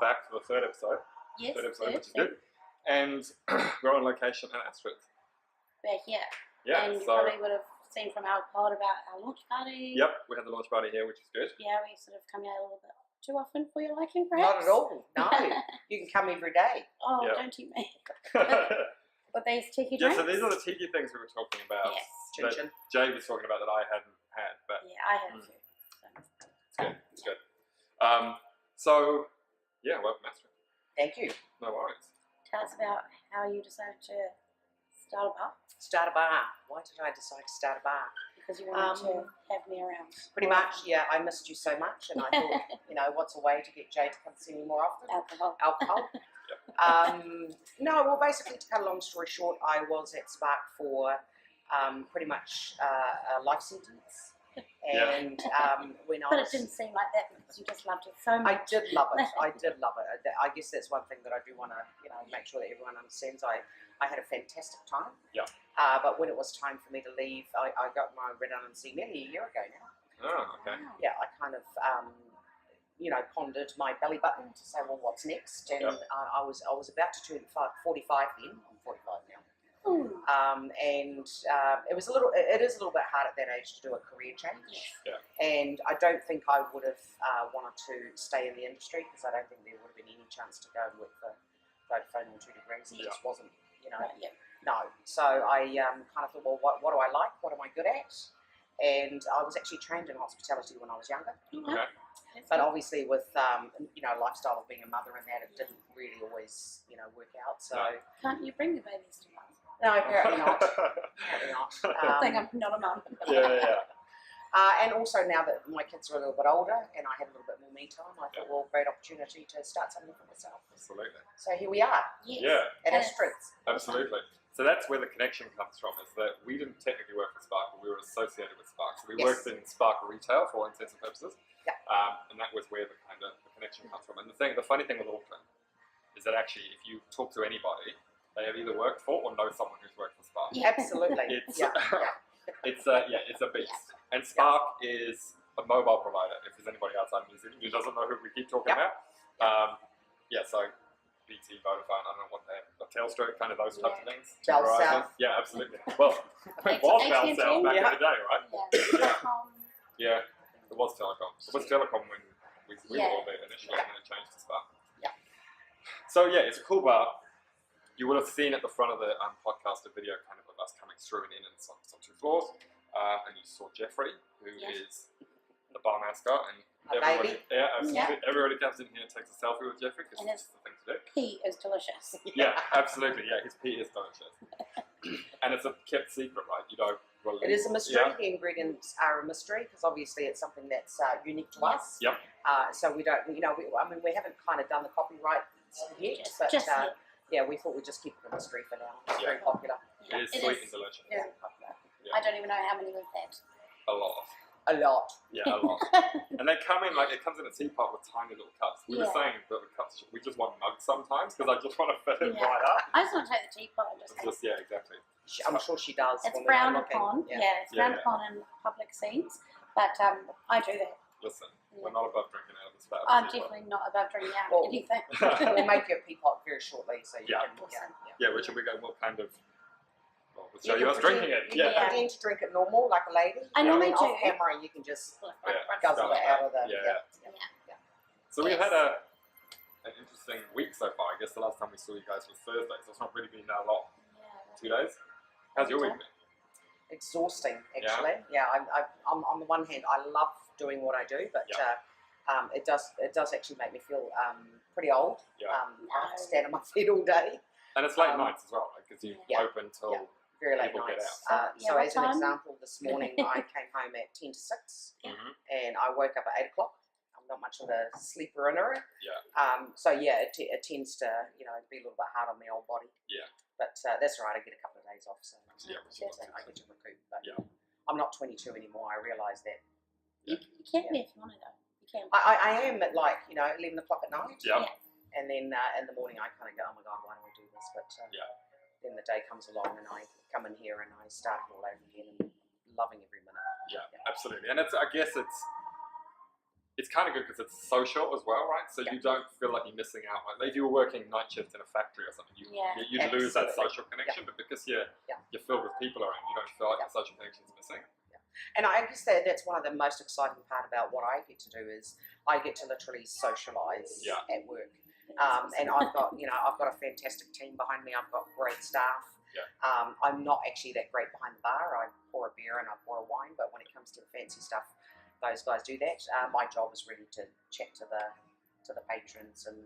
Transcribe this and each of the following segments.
Back for the third episode. Yes, third episode, which is good. And we're on location at Astrid. We're here. Yeah, and you so probably would have seen from our pod about our launch party. Yep, we had the launch party here, which is good. Yeah, we sort of come out a little bit too often for your liking, perhaps. Not at all. No, you can come every day. Oh, Yep. don't tempt me. But these tiki drinks. Yeah, so these are the tiki things we were talking about. Yes. That Jay was talking about that I hadn't had, but Yeah, I had a few. it's good. It's good. So yeah, welcome, Astrid. Thank you. No worries. Tell us about how you decided to start a bar. Start a bar. Why did I decide to start a bar? Because you wanted to have me around. Pretty much, yeah. I missed you so much, and I thought, what's a way to get Jay to come see me more often? Alcohol. No, well, basically, to cut a long story short, I was at Spark for pretty much a life sentence. And when I But was... it didn't seem like that because you just loved it so much. I did love it. I did love it. I guess that's one thing that I do want to, make sure that everyone understands. I had a fantastic time. Yeah. But when it was time for me to leave, I got my redundancy nearly a year ago now. Oh, okay. Wow. Yeah, I kind of, pondered my belly button to say, well, what's next? And I was about to turn 45 then. I'm 45 now. It is a little bit hard at that age to do a career change. Yes. Yeah. And I don't think I would have wanted to stay in the industry because I don't think there would have been any chance to go and work for Vodafone or 2 degrees. It just wasn't, no. So I kind of thought, well, what do I like? What am I good at? And I was actually trained in hospitality when I was younger. Okay. But obviously with, lifestyle of being a mother and that, it didn't really always, work out. So Can't you bring the babies to mum? no, apparently not. Apparently not. Good thing I'm not a mum. Yeah. And also now that my kids are a little bit older and I have a little bit more me time, I thought, well, great opportunity to start something for myself. Absolutely. So here we are Yes. Yeah. at Astrid. Absolutely. So that's where the connection comes from, is that we didn't technically work for Spark, but we were associated with Spark. So we worked in Spark retail for all intents and purposes. Yeah. And that was where the connection comes from. And the funny thing with Auckland is that actually if you talk to anybody, they have either worked for or know someone who's worked for Spark. Yeah. Absolutely. It's it's a beast. And Spark is a mobile provider. If there's anybody outside New Zealand who doesn't know who we keep talking about. So BT, Vodafone, I don't know what they have, Telstra, kind of those types of things. Bell Verizon. South. Yeah, absolutely. Well, it was Bell South back in the day, right? Yeah. Yeah, it was Telecom. It was Telecom when we were all there initially, and then it changed to Spark. Yeah. So yeah, it's a cool bar. You would have seen at the front of the podcast a video kind of us coming through and in some 2 floors, and you saw Jeffrey, who is the bar mascot, and everybody comes in here and takes a selfie with Jeffrey because it's just the thing to do. Pea is delicious. Yeah, absolutely. Yeah, his pea is delicious, and it's a kept secret, right? You don't. It is a mystery. Yeah. The ingredients are a mystery because obviously it's something that's unique to us. Yep. So we don't, we haven't kind of done the copyright yet, but we thought we'd just keep it a mystery for now. It's very popular. It is sweet and delicious. Very popular. Yeah. I don't even know how many we've had. A lot. A lot. Yeah, a lot. And they come in, it comes in a teapot with tiny little cups. We were saying that the cups, we just want mugs sometimes because I just want to fit it right up. I just want to take the teapot and just exactly. I'm sure she does. It's frowned upon. It's frowned upon in public scenes, but I do that. Listen, we're not above drinking out of this bottle. I'm definitely not above drinking out of anything. We'll make you a teapot very shortly, so you can. Which we go. We'll kind of. We'll show you us drinking it. Pretend to drink it normal, like a lady. I normally do. Off camera, you can just guzzle it out of the. So we've had an interesting week so far. I guess the last time we saw you guys was Thursday, so it's not really been that long. 2 days. How's your week been? exhausting, actually. Yeah, I'm on the one hand, I love doing what I do, but it does actually make me feel pretty old. I have to stand on my feet all day. And it's late nights as well, because you open till very late people nights. get out. So as an example, this morning I came home at 10 to 6, and I woke up at 8 o'clock. I'm not much of a sleeper inner. So it tends to be a little bit hard on the old body. But that's all right. I get a couple of days off, so I get to recoup. But I'm not 22 anymore. I realise that. You can be if you want to, though. You can. I am at 11 o'clock at night. And then in the morning I kind of go, oh my God, why don't we do this? But then the day comes along and I come in here and I start all over again and loving every minute. Absolutely. And I guess it's kind of good because it's social as well, right? So you don't feel like you're missing out. Like if you were working night shift in a factory or something, you'd lose that social connection. But because you're filled with people around, you don't feel like the social connection is missing. And I guess that's one of the most exciting part about what I get to do is I get to literally socialise at work. And I've got a fantastic team behind me. I've got great staff. I'm not actually that great behind the bar. I pour a beer and I pour a wine, but when it comes to the fancy stuff, those guys do that. My job is really to chat to the patrons and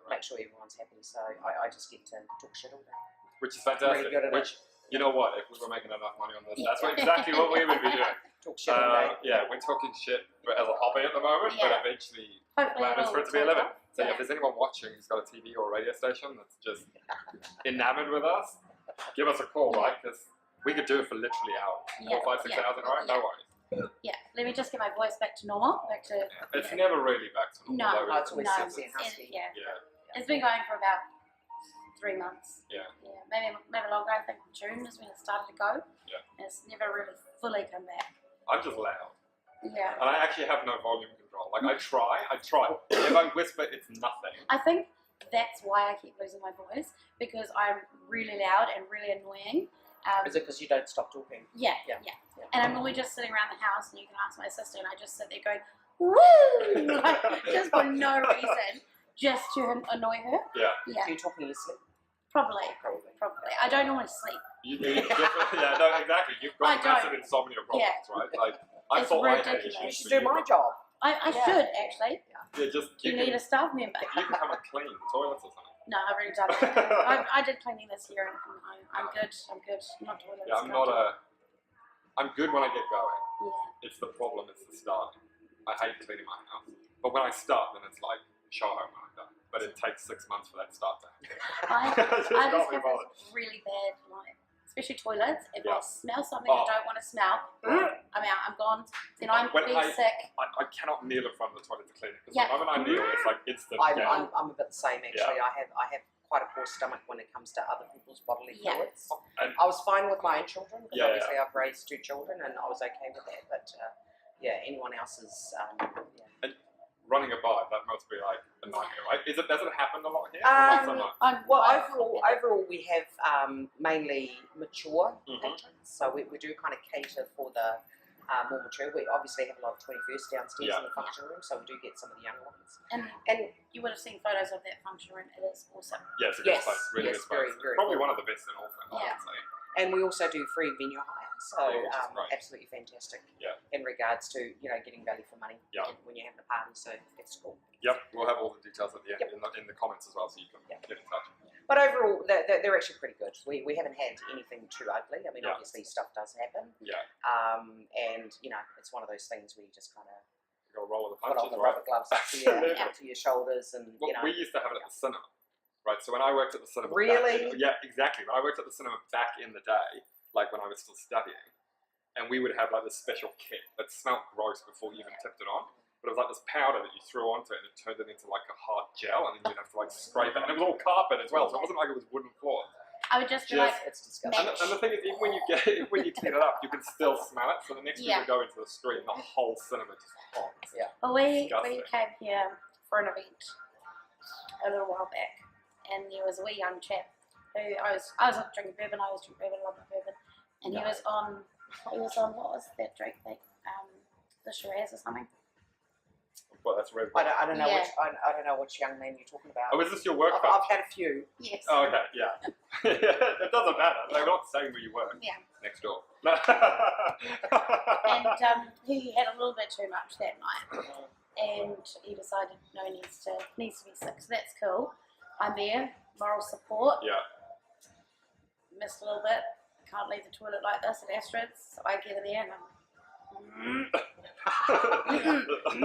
make sure everyone's happy. So I just get to talk shit all day. Which is fantastic. Really Which you know what? If we were making enough money on this, that's exactly what we would be doing. Talk shit all day. We're talking shit as a hobby at the moment, but eventually the plan is for it to be a living. So if there's anyone watching who's got a TV or a radio station that's just enamored with us, give us a call, right? Because we could do it for literally hours. 4, 5, 6 hours in a row, no worries. Let me just get my voice back to normal. It's never really back to normal. No, it's always sexy and husky. It's been going for about 3 months. Maybe longer. I think June is when it started to go. And it's never really fully come back. I'm just loud. And I actually have no volume control. Like I try. If I whisper, it's nothing. I think that's why I keep losing my voice, because I'm really loud and really annoying. Is it because you don't stop talking? Yeah. And I'm normally just sitting around the house, and you can ask my sister, and I just sit there going, woo! Just for no reason, just to annoy her. Do you talk in your sleep? Probably. I don't normally sleep. You definitely, no, exactly. You've got massive insomnia problems, right? Like I it's thought ridiculous. You should do my job. I should actually. You need a staff member. You can come and clean the toilets or something. No, I've already done that. I did cleaning this year and I'm good. I'm not toilets. I'm good when I get going. It's the problem, it's the starting. I hate cleaning my house. But when I start, then it's like show home when I'm done. But it takes 6 months for that start to happen. I just have this really bad, especially toilets. If I smell something I don't want to smell, I'm out, I'm gone. Then I'm sick. I cannot kneel in front of the toilet to clean it. Because the moment I kneel, it's like instant. I'm a bit the same actually. I have quite a poor stomach when it comes to other people's bodily fluids. I was fine with my own children, because obviously I've raised 2 children and I was okay with that. But anyone else's. And running a bar, that must be like a nightmare, right? Does it happen a lot here? Overall we have mainly mature patrons, so we do kind of cater for the more mature. We obviously have a lot of 21st downstairs in the function room, so we do get some of the younger ones. And you would have seen photos of that function room. It is awesome. Yeah, it's a good place. Really good place. Very Probably one of the best in Auckland, I would say. And we also do free venue hire, so absolutely fantastic in regards to getting value for money when you're having a party. So it's cool. We'll have all the details at the end in the comments as well, so you can get in touch. But overall, they're actually pretty good. We haven't had anything too ugly. I mean, obviously stuff does happen. And it's one of those things where you just kind of roll with the put punches, on the rubber gloves up to your shoulders, and we used to have it at the cinema. Right, so when I worked at the cinema... Really? Exactly. When I worked at the cinema back in the day, like when I was still studying, and we would have like this special kit that smelled gross before you even tipped it on, but it was like this powder that you threw onto it and it turned it into like a hard gel, and then you'd have to like spray that. And it was all carpet as well, so it wasn't like it was wooden floors. I would just be like, it's disgusting. And the thing is, even when you clean it up, you can still smell it, so the next time you go into the street and the whole cinema just haunts. Well, we came here for an event a little while back. And there was a wee young chap who I was drinking bourbon. I was drinking bourbon, I love my bourbon. And he was on. What was that drink? The Shiraz or something. Well, that's red. I don't know which young man you're talking about. Oh, is this your work? I've had a few. Yes. Oh, okay. Yeah. It doesn't matter. They're not saying where you work. Yeah. Next door. And he had a little bit too much that night, and he decided no, needs to be sick. So that's cool. I'm there, moral support. Yeah. Missed a little bit. Can't leave the toilet like this at Astrid's. So I get in there and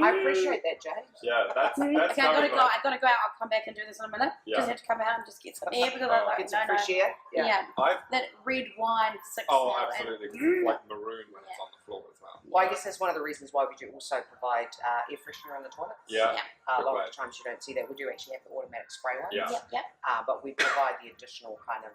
I appreciate that, Jay. Yeah, that's okay, I gotta go out. I'll come back and do this in a minute. Yeah. Just have to come out and just get some air because I'm like, Get some fresh air. Yeah. That red wine six. Oh, absolutely. 'Cause it's like maroon when it's on the floor as well. Well, I guess that's one of the reasons why we do also provide air freshener in the toilets. Yeah. A lot of the times you don't see that. We do actually have the automatic spray ones. Yeah. Yep. But we provide the additional kind of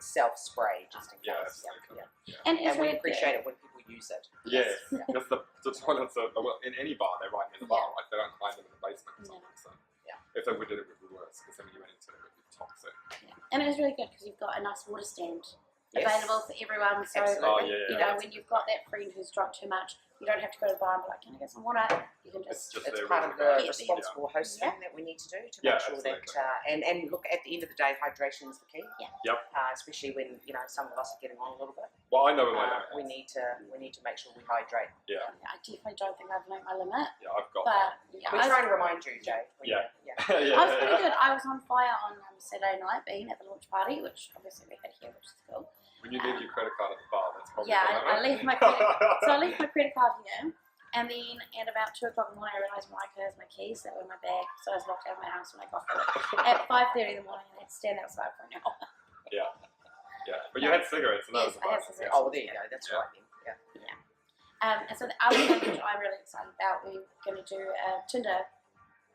self-spray just in case. Yeah, absolutely. And And we appreciate it when people use it. Yes, because the toilets are, well, in any bar, they're right near the bar, right? They don't hide them in the basement or something. So, if they would do it, it would be worse, because then when you went into it, it would be toxic. And it was really good because you've got a nice water stand available for everyone. So, Absolutely. you know, when you've got that friend who's drunk too much, you don't have to go to the bar and be like, can I get some water? You can just. It's part of the responsible hosting that we need to do to make sure that. And look, at the end of the day, hydration is the key. Yeah. Yep. Especially when some of us are getting on a little bit. Well, I know my limit. We need to make sure we hydrate. Yeah. I definitely don't think I've learned my limit. Yeah, I've got. But We try and remind you, Jay. Yeah. I was pretty good. I was on fire on Saturday night, being at the launch party, which obviously we had here, which is cool. When you leave your credit card at the bar, that's probably I left my credit. So I left my credit card here, and then at about 2 o'clock in the morning, I realised Micah has my keys that were in my bag, so I was locked out of my house when I got home. At 5:30 in the morning, I had to stand outside for an hour. Yeah. But you had cigarettes, and that was Yes, I had cigarettes. Oh, there you go. That's right then. Yeah. And so the other thing which I'm really excited about, we're going to do a Tinder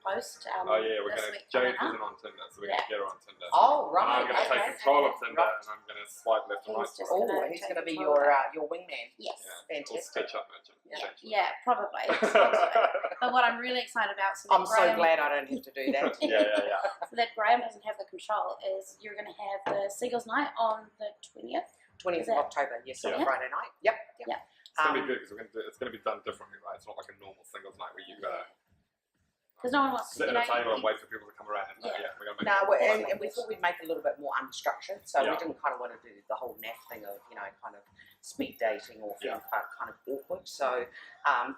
post. We're going to. Jade isn't on Tinder, so we're going to get her on Tinder. Oh, right. And I'm going to take control of Tinder, and I'm going to swipe left and right. He's going to be your wingman. Yes. Fantastic. Or stitch up merchant. Yeah, probably. But what I'm really excited about, I'm so glad I don't have to do that. Yeah. So that Graham doesn't have the control, is you're going to have the Seagulls night on the 20th. 20th of October, yes, on Friday night. Yep. It's going to be good because it's going to be done differently, right? It's not like a normal singles night where you've got to because no one wants sit at a table and wait for people to come around. And we're going to make and we thought we'd make it a little bit more unstructured, so we didn't kind of want to do the whole naff thing of kind of speed dating or feeling kind of awkward. So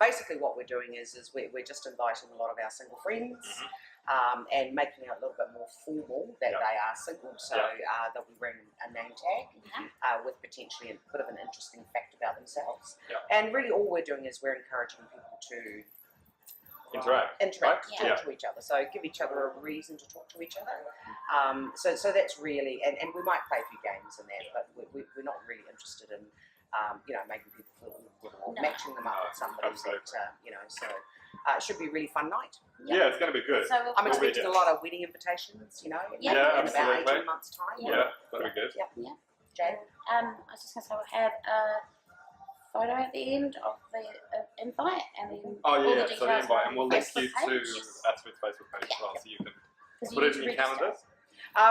basically, what we're doing is we're just inviting a lot of our single friends. And making it a little bit more formal that they are single, so they'll be wearing a name tag with potentially a bit of an interesting fact about themselves. And really, all we're doing is we're encouraging people to interact, talk to each other. So give each other a reason to talk to each other. So that's really, and we might play a few games in that, but we're not really interested in making people feel awkward or matching them up with somebody that so. It should be a really fun night. Yeah, it's going to be good. So I'm expecting a lot of wedding invitations, in about 18 months' time. Yeah, that'll be good. Yeah. Jane? I was just going to say we'll have a photo at the end of the invite, and then all the details. So the invite, and we'll link you to page. Astrid's Facebook page as well, so you can put it in your calendars.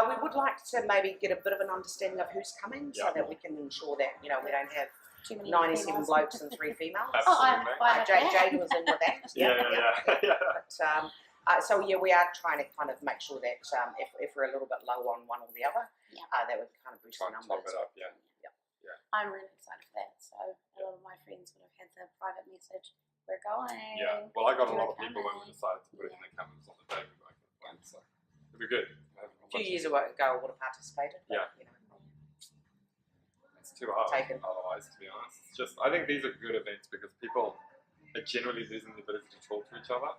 We would like to maybe get a bit of an understanding of who's coming, so that we can ensure that we don't have too many 97 blokes and 3 females. Absolutely. Jade was in with that. Yeah. So we are trying to kind of make sure that if we're a little bit low on one or the other, that would kind of boost the numbers. Top it up, yeah. I'm really excited for that. So a lot of my friends would have had the private message, we're going. Yeah. Well, I got a lot of people when we decided to put it in their calendars on the day we were making the plan, so it'll be good. A few years ago, I would have participated. But, it's too hard otherwise, to be honest. It's just, I think these are good events because people are generally losing the ability to talk to each other.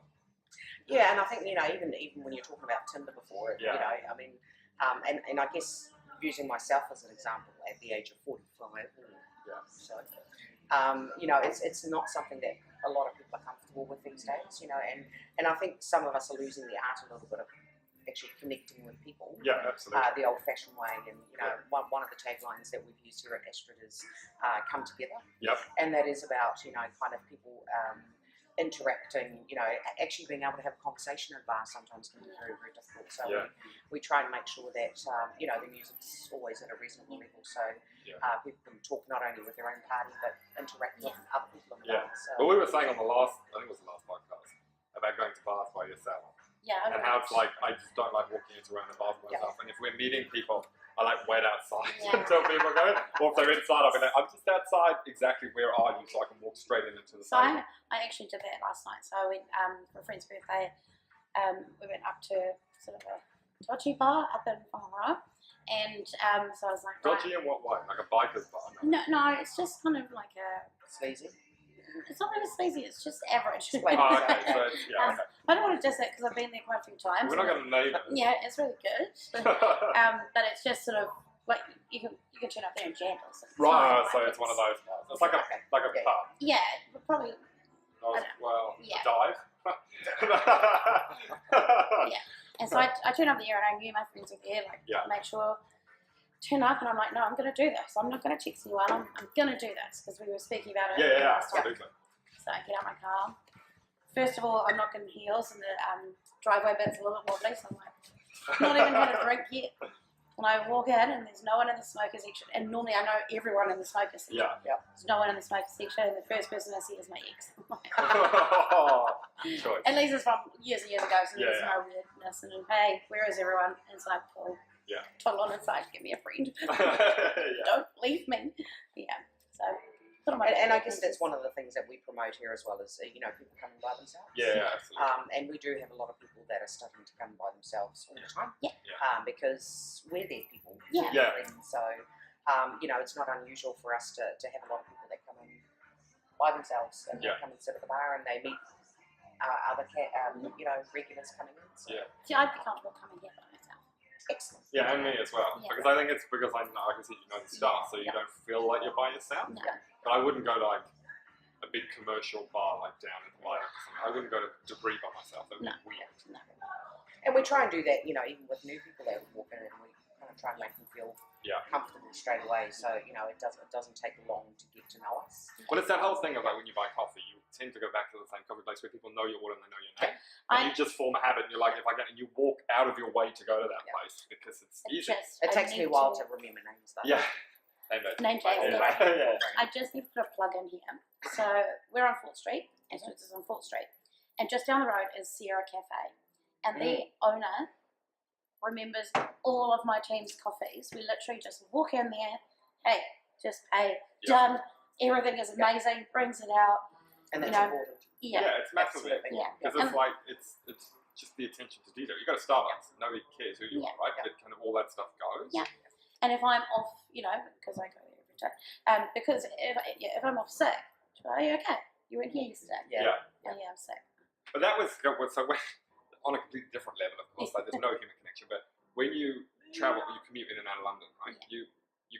Yeah, and I think, even when you're talking about Tinder before, I mean, and I guess using myself as an example at the age of 45, so, it's not something that a lot of people are comfortable with these days, and I think some of us are losing the art a little bit of actually connecting with people. Yeah, absolutely. The old-fashioned way, and one of the taglines that we've used here at Astrid is "Come Together." Yep. And that is about kind of people interacting. Actually being able to have a conversation at a bar sometimes can be very, very difficult. So we try and make sure that the music's always at a reasonable level, so people can talk not only with their own party but interact with other people in the bar. So. Well, we were saying on the last, I think it was the last podcast, about going to bars by yourself. Yeah, and how it's like, I just don't like walking into random bars by myself. And if we're meeting people I like wait outside Yeah. until people go. Or if they're inside, I'll be like, I'm just outside. Exactly where are you? So I can walk straight into the So table. I actually did that last night. So I went for a friend's birthday. We went up to sort of a dodgy bar up in Whangarā. And so I was like, Dodgy in what way? Like a biker's bar? No, it's just kind of like a. Sleazy. It's not really sleazy. It's just average. Wait. Oh, okay. So it's, yeah. Okay. I don't want to diss it because I've been there quite a few times. We're not going to name it. Yeah, it's really good. But it's just sort of like you can turn up there in jandals. Right, so it's one of those bars. It's like a pub. Yeah, probably. Well, Yeah. dive. Yeah. And so I turned up there and I knew my friends were there. Like, make sure. Turn up and I'm like, no, I'm going to do this. I'm not going to text anyone. I'm going to do this because we were speaking about it last time. Absolutely. So I get out my car. First of all, I'm not in heels and the driveway bit's a little bit wobbly, so I'm like, not even had a drink yet. And I walk in and there's no one in the smoker section. And normally I know everyone in the smoker section. Yeah. There's no one in the smoker section and the first person I see is my ex. Choice. At least it's from years and years ago, so there's Yeah. no weirdness. And hey, where is everyone? And it's like, oh, toddle on inside to give me a friend. Don't leave me. Yeah. So put on my And I guess that's one of the things that we promote here as well is, people coming by themselves. Yeah, absolutely. And we do have a lot of people that are starting to come by themselves all the time. Yeah. Because we're their people. Yeah. And so, it's not unusual for us to have a lot of people that come in by themselves and they come and sit at the bar and they meet other regulars coming in. So. Yeah. See, I'd be comfortable coming here by myself. Excellent. Yeah, and me as well. Yeah. Because I think it's because I know, like I said, you know the staff, so you don't feel like you're by yourself. No. But I wouldn't go to like a big commercial bar like down in the light or something. I wouldn't go to Debris by myself. That would be weird. No. And we try and do that, even with new people that walk in, and we kind of try and make them feel comfortable straight away. So, it doesn't take long to get to know us. Well, it's that whole thing about when you buy coffee, you tend to go back to the same coffee place where people know your order and they know your name. And you just form a habit, and you're like, and you walk out of your way to go to that place because it's easy. It takes me a while to remember names, though. Yeah. Name tags. Yeah. I just need to put a plug in here. So we're on 4th Street. Astrid is on 4th Street. And just down the road is Sierra Cafe. And the owner remembers all of my team's coffees. We literally just walk in there. Hey, just pay. Done. Everything is amazing. Brings it out. And that's important. Yeah, it's massively important. Yeah. Because it's like, it's just the attention to detail. You go to Starbucks, nobody cares who you are, right? But kind of all that stuff goes. Yeah. And if I'm off, because I go there every day, because if I'm off sick, are you okay? You weren't here yesterday. Yeah. Oh, yeah, I'm sick. But that was, so when, on a completely different level, of course, like there's no human connection, but when you travel, you commute in and out of London, right? You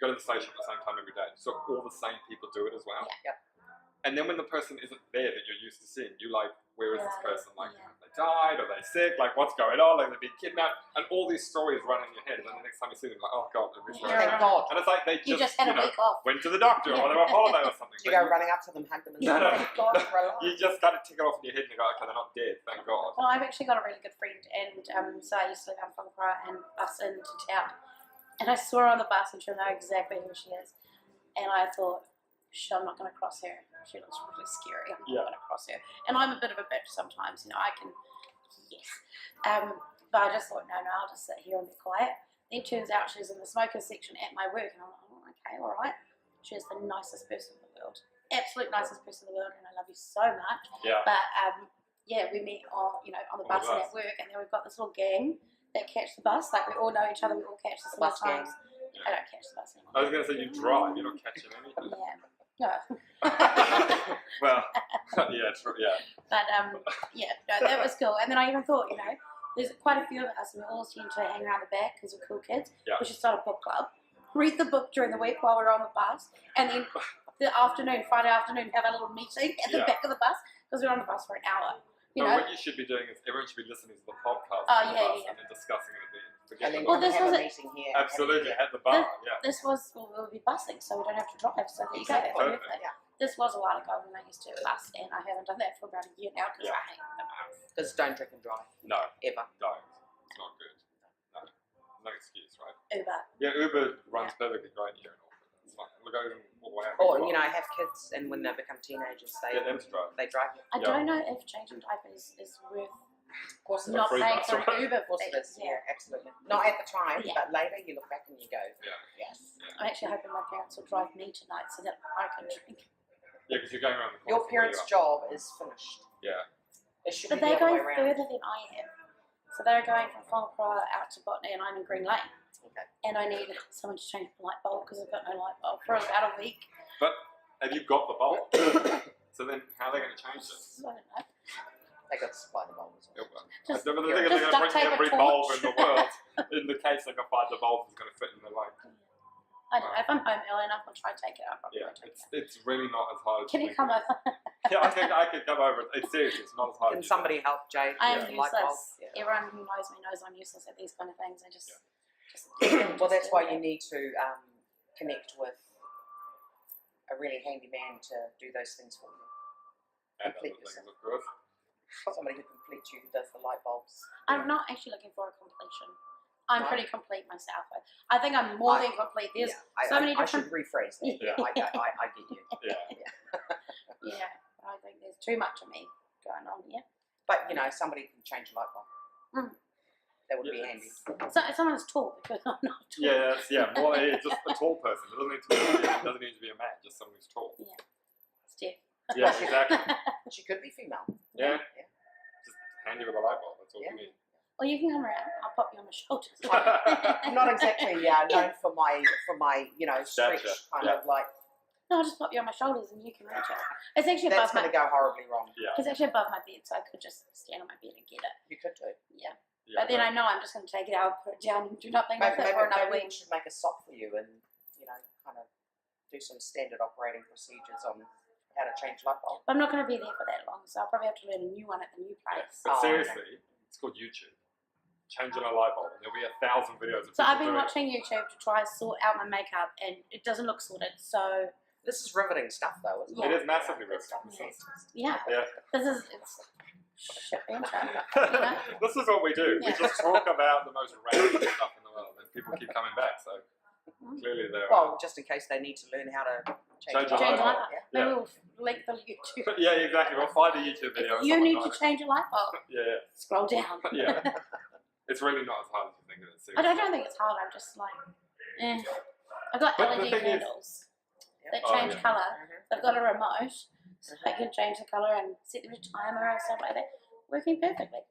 go to the station at the same time every day, so all the same people do it as well. Yeah. And then when the person isn't there that you're used to seeing, you like, where is this person? Like, Yeah. they died, or they sick, like, what's going on? Like, they've been kidnapped, and all these stories run in your head, and then the next time you see them, like, oh god, they're really Thank God. And it's like they You just had a week off. went to the doctor, or they're on holiday or something. You go running up to them, hug them, and say, No. thank God for alive. You just kind of tick it off in your head and you go, okay, they're not dead, thank God. Well, I've actually got a really good friend, and so I used to live out in Whangarā and bus into town. And I saw her on the bus, and she'll know exactly who she is. And I thought, I'm not going to cross her. She looks really scary. I'm not going to cross her. And I'm a bit of a bitch sometimes, I can, but I just thought, no, I'll just sit here and be quiet. Then turns out she's in the smoker section at my work, and I'm like, oh, okay, all right. She's the nicest person in the world. Absolute nicest person in the world, and I love you so much. Yeah. But, we meet on, on the bus and at work, and then we've got this little gang that catch the bus. Like, we all know each other, we all catch the similar times. I don't catch the bus anymore. I was going to say, you drive, you're not catching anything. Yeah. No. Well, yeah, true, yeah. But that was cool. And then I even thought, there's quite a few of us, and we all seem to hang around the back because we're cool kids. Yeah. We should start a book club. Read the book during the week while we're on the bus, and then Friday afternoon, have a little meeting at the back of the bus because we're on the bus for an hour. What you should be doing is everyone should be listening to the podcast Oh, on the yeah, bus yeah. and then discussing it at the end. And then Well, come this have was a a- meeting here. Absolutely, at the bar, This was, we'll be busing, so we don't have to drive. So there you go. Exactly. That's Perfect. perfect. Yeah. This was a while ago when I used to bus, and I haven't done that for about a year now because Yeah. I hate the bus. Because don't drink and drive, No, ever. don't. It's not good. No excuse, right? Uber. Yeah, Uber runs perfectly great here in Auckland. It's fine. We'll go all the way out. Or, have kids, and when they become teenagers, Get them to drive. they drive you. I don't know if changing diapers is worth Of course, not free paying bus for an ride. Uber Of course for it is. that. Yeah, absolutely. Not at the time, Yeah. but later you look back and you go, Yeah. yes. I'm actually hoping my parents will drive me tonight so that I can drink. Yeah, because you're going around the corner. Your from where you parents' are. job is finished. Yeah. It should But be they're the other way going around. further than I am. So they're going from Whanakura out to Botany and I'm in Green Lane. Okay. And I need someone to change the light bulb because I've got no light bulb for about a week. But have you got the bulb? So then how are they going to change it? So I don't know. They got to supply the bulb as well. Just- But the thing is, they're just going to duct bring tape a every bulb torch. in the world in the case they can find the bulb that's going to fit in the light. I don't know. If I'm home early enough, I'll try to take it out. Yeah, it's really not as hard as Can you think come it is. over? Yeah, I could come over. It's serious. It's not as hard Can as you somebody help Jay? I with am the light bulb? useless. Yeah. Everyone who knows me knows I'm useless at these kind of things. I just Well, that's do why it. you need to connect with a really handy man to do those things for you. And other complete things, yourself. of course. Somebody who completes you, who does the light bulbs. I'm not actually looking for a completion. I'm No? pretty complete myself. I think I'm more than complete. There's so many I should different. rephrase that. Yeah. I get you. Yeah. Yeah, I think there's too much of me going on here. But you know, somebody can change a light bulb. Mm. That would be Yeah, handy. So someone's tall because I'm not tall. Yeah, more just a tall person. It doesn't need to be a man, just someone who's tall. Steph. Yeah, exactly. She could be female. Yeah. Just handy with a light bulb, that's all Yeah. you need. Or you can come around. I'll pop you on my shoulders. I'm not exactly known for my stretch Stature, kind yeah. of like No, I'll just pop you on my shoulders and you can reach it. It's actually that's above going my. to go horribly wrong. Yeah. It's actually above my bed, so I could just stand on my bed and get it. You could do. Yeah. Yeah, But then I know I'm just going to take it out, put it down, and do nothing with Maybe, it for another maybe we week. should make a sock for you and kind of do some standard operating procedures on how to change light bulb. But I'm not going to be there for that long, so I'll probably have to learn a new one at the new place. But Oh, seriously, it's called YouTube. Changing a light bulb, and there'll be 1,000 videos of So I've people been doing watching YouTube to try and sort out my makeup, and it doesn't look sorted. So This is riveting stuff, though, isn't it. Yeah. It is massively Good stuff. riveting. yeah, Yeah. it's shit banter. This is what we do. We Yeah. just talk about the most random stuff in the world, and people keep coming back. So clearly they're. Well, just in case they need to learn how to change Change a Change a light light bulb. Yeah. Maybe we'll link the YouTube. yeah, exactly. We'll find a YouTube video. of You someone need to doing it. change a light bulb. Yeah, Scroll down. yeah. It's really not as hard as you think it is. I don't think it's hard. I'm just like, I've got But the LED thing is- candles Yeah. that Oh, change yeah. colour. Mhm. I've got a remote, so I can change the colour and set the timer and stuff like that. Working perfectly.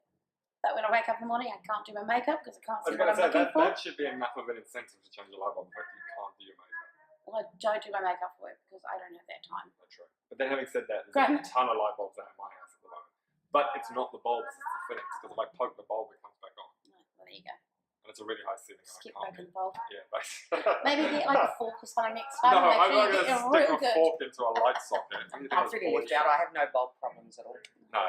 But when I wake up in the morning, I can't do my makeup because I can't I see was what going I'm to say, looking that, for. that should be enough of an incentive to change a light bulb. In fact, you can't do your makeup. Well, I don't do my makeup for work because I don't have that time. That's true. But then having said that, there's Graham. a ton of light bulbs out in my house at the moment. But it's not the bulbs, it's the fittings. Because if I poke the bulb, it comes back on. No, well, there you go. And it's a really high ceiling Just and keep I can't poking the bulb. Yeah, basically. Maybe get like a fork or something next time. No, and make I'm sure not you going get to it stick real a good. fork into a light socket. I'm feeling left out. I have no bulb problems at all. No.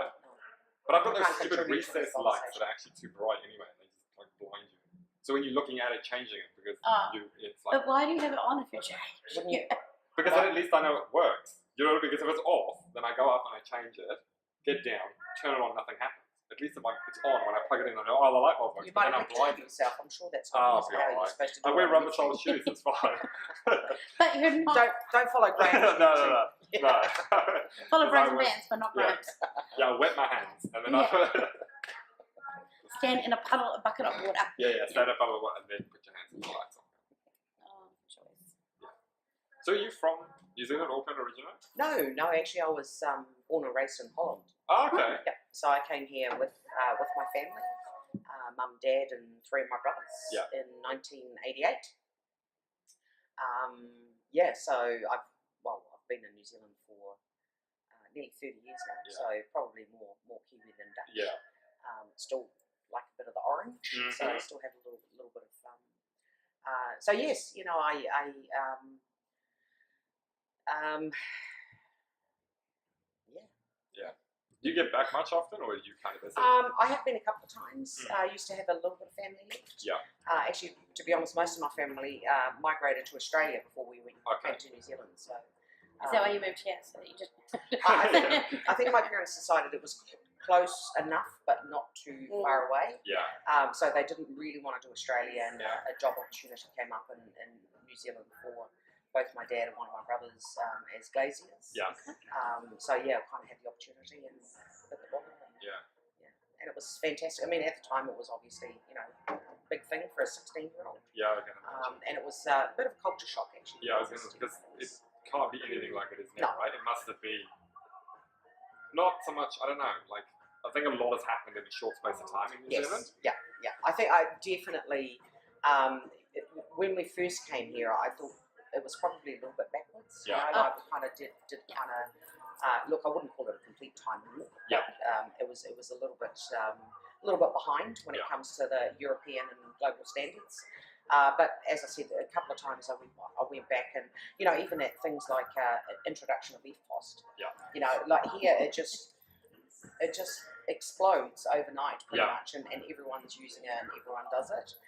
But I've got those Can't stupid contribute to this recessed lights that are actually too bright anyway. They just like blind you. So when you're looking at it, changing it because Oh. it's like But why do you have it on if you're changed? Wouldn't you- because then at least I know it works. You know, because if it's off, then I go up and I change it, get down, turn it on, nothing happens. At least if it's on when I plug it in, I know the light bulb works. You But might then have I'm to blind blinded. yourself. I'm sure that's Oh, not I'll be how you're alright. supposed to do I it wear on rubber YouTube. soled shoes. It's fine. But you're not. Don't follow Graham. no. Follow Because Brazen I would- Bants, but not yeah. Grant. Yeah, I wet my hands and then Stand in a bucket of water. stand up over one and then put your hands in the lights on. Oh, choice. So are you from New Zealand, Auckland originally? No, actually, I was born and raised in Holland. Oh, okay. Yep. So I came here with my family, mum, dad, and 3 of my brothers in 1988. So I've been in New Zealand for nearly 30 years now. Yeah. So probably more Kiwi than Dutch. Yeah. Still like a bit of the orange, so I Mhm. still have a little bit of. So yes, you know, Do you get back much often, or do you kind of visit? I have been a couple of times. I used to have a little bit of family left. Yeah. Actually, to be honest, most of my family migrated to Australia before we came to New Zealand. So. Is that why you moved here? So that you just. I think my parents decided it was close enough, but not too far away. Yeah. So they didn't really want to do Australia, and Yeah. a job opportunity came up in New Zealand for both my dad and one of my brothers as glaziers. Yeah. So yeah, I kind of had the opportunity and bit the bottle. Yeah. and it was fantastic. I mean, at the time, it was obviously, you know, a big thing for a 16-year-old. Yeah, I can imagine. And it was a bit of culture shock, actually. Yeah, I was going to, because it can't be anything like it is now, right? It must have been not so much, I don't know, like, I think a lot has happened in a short space of time in New Zealand. Yeah. I think I definitely, when we first came here, I thought it was probably a little bit backwards. Yeah. You know, like we kind of did kind of, look, I wouldn't call it a complete time warp. Yeah. But, it was a little bit behind when it comes to the European and global standards. But as I said, a couple of times I went back, and you know, even at things like introduction of EFTPOS. Yeah. You know, like here it just explodes overnight pretty much, and everyone's using it and everyone does it.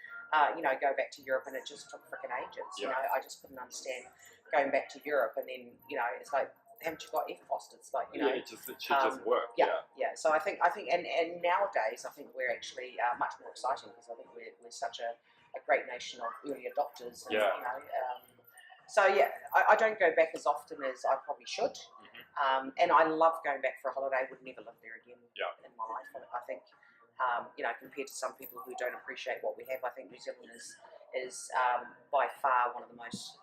You know, go back to Europe and it just took frickin' ages. You know, I just couldn't understand going back to Europe, and then you know, it's like, haven't you got EFTPOS? It's like, you know, it should just work. Yeah. So I think, and nowadays I think we're actually much more exciting, because I think we're such a great nation of early adopters. And, you know, so yeah, I don't go back as often as I probably should. And I love going back for a holiday. Would never live there again in my life. I think, you know, compared to some people who don't appreciate what we have, I think New Zealand is by far one of the most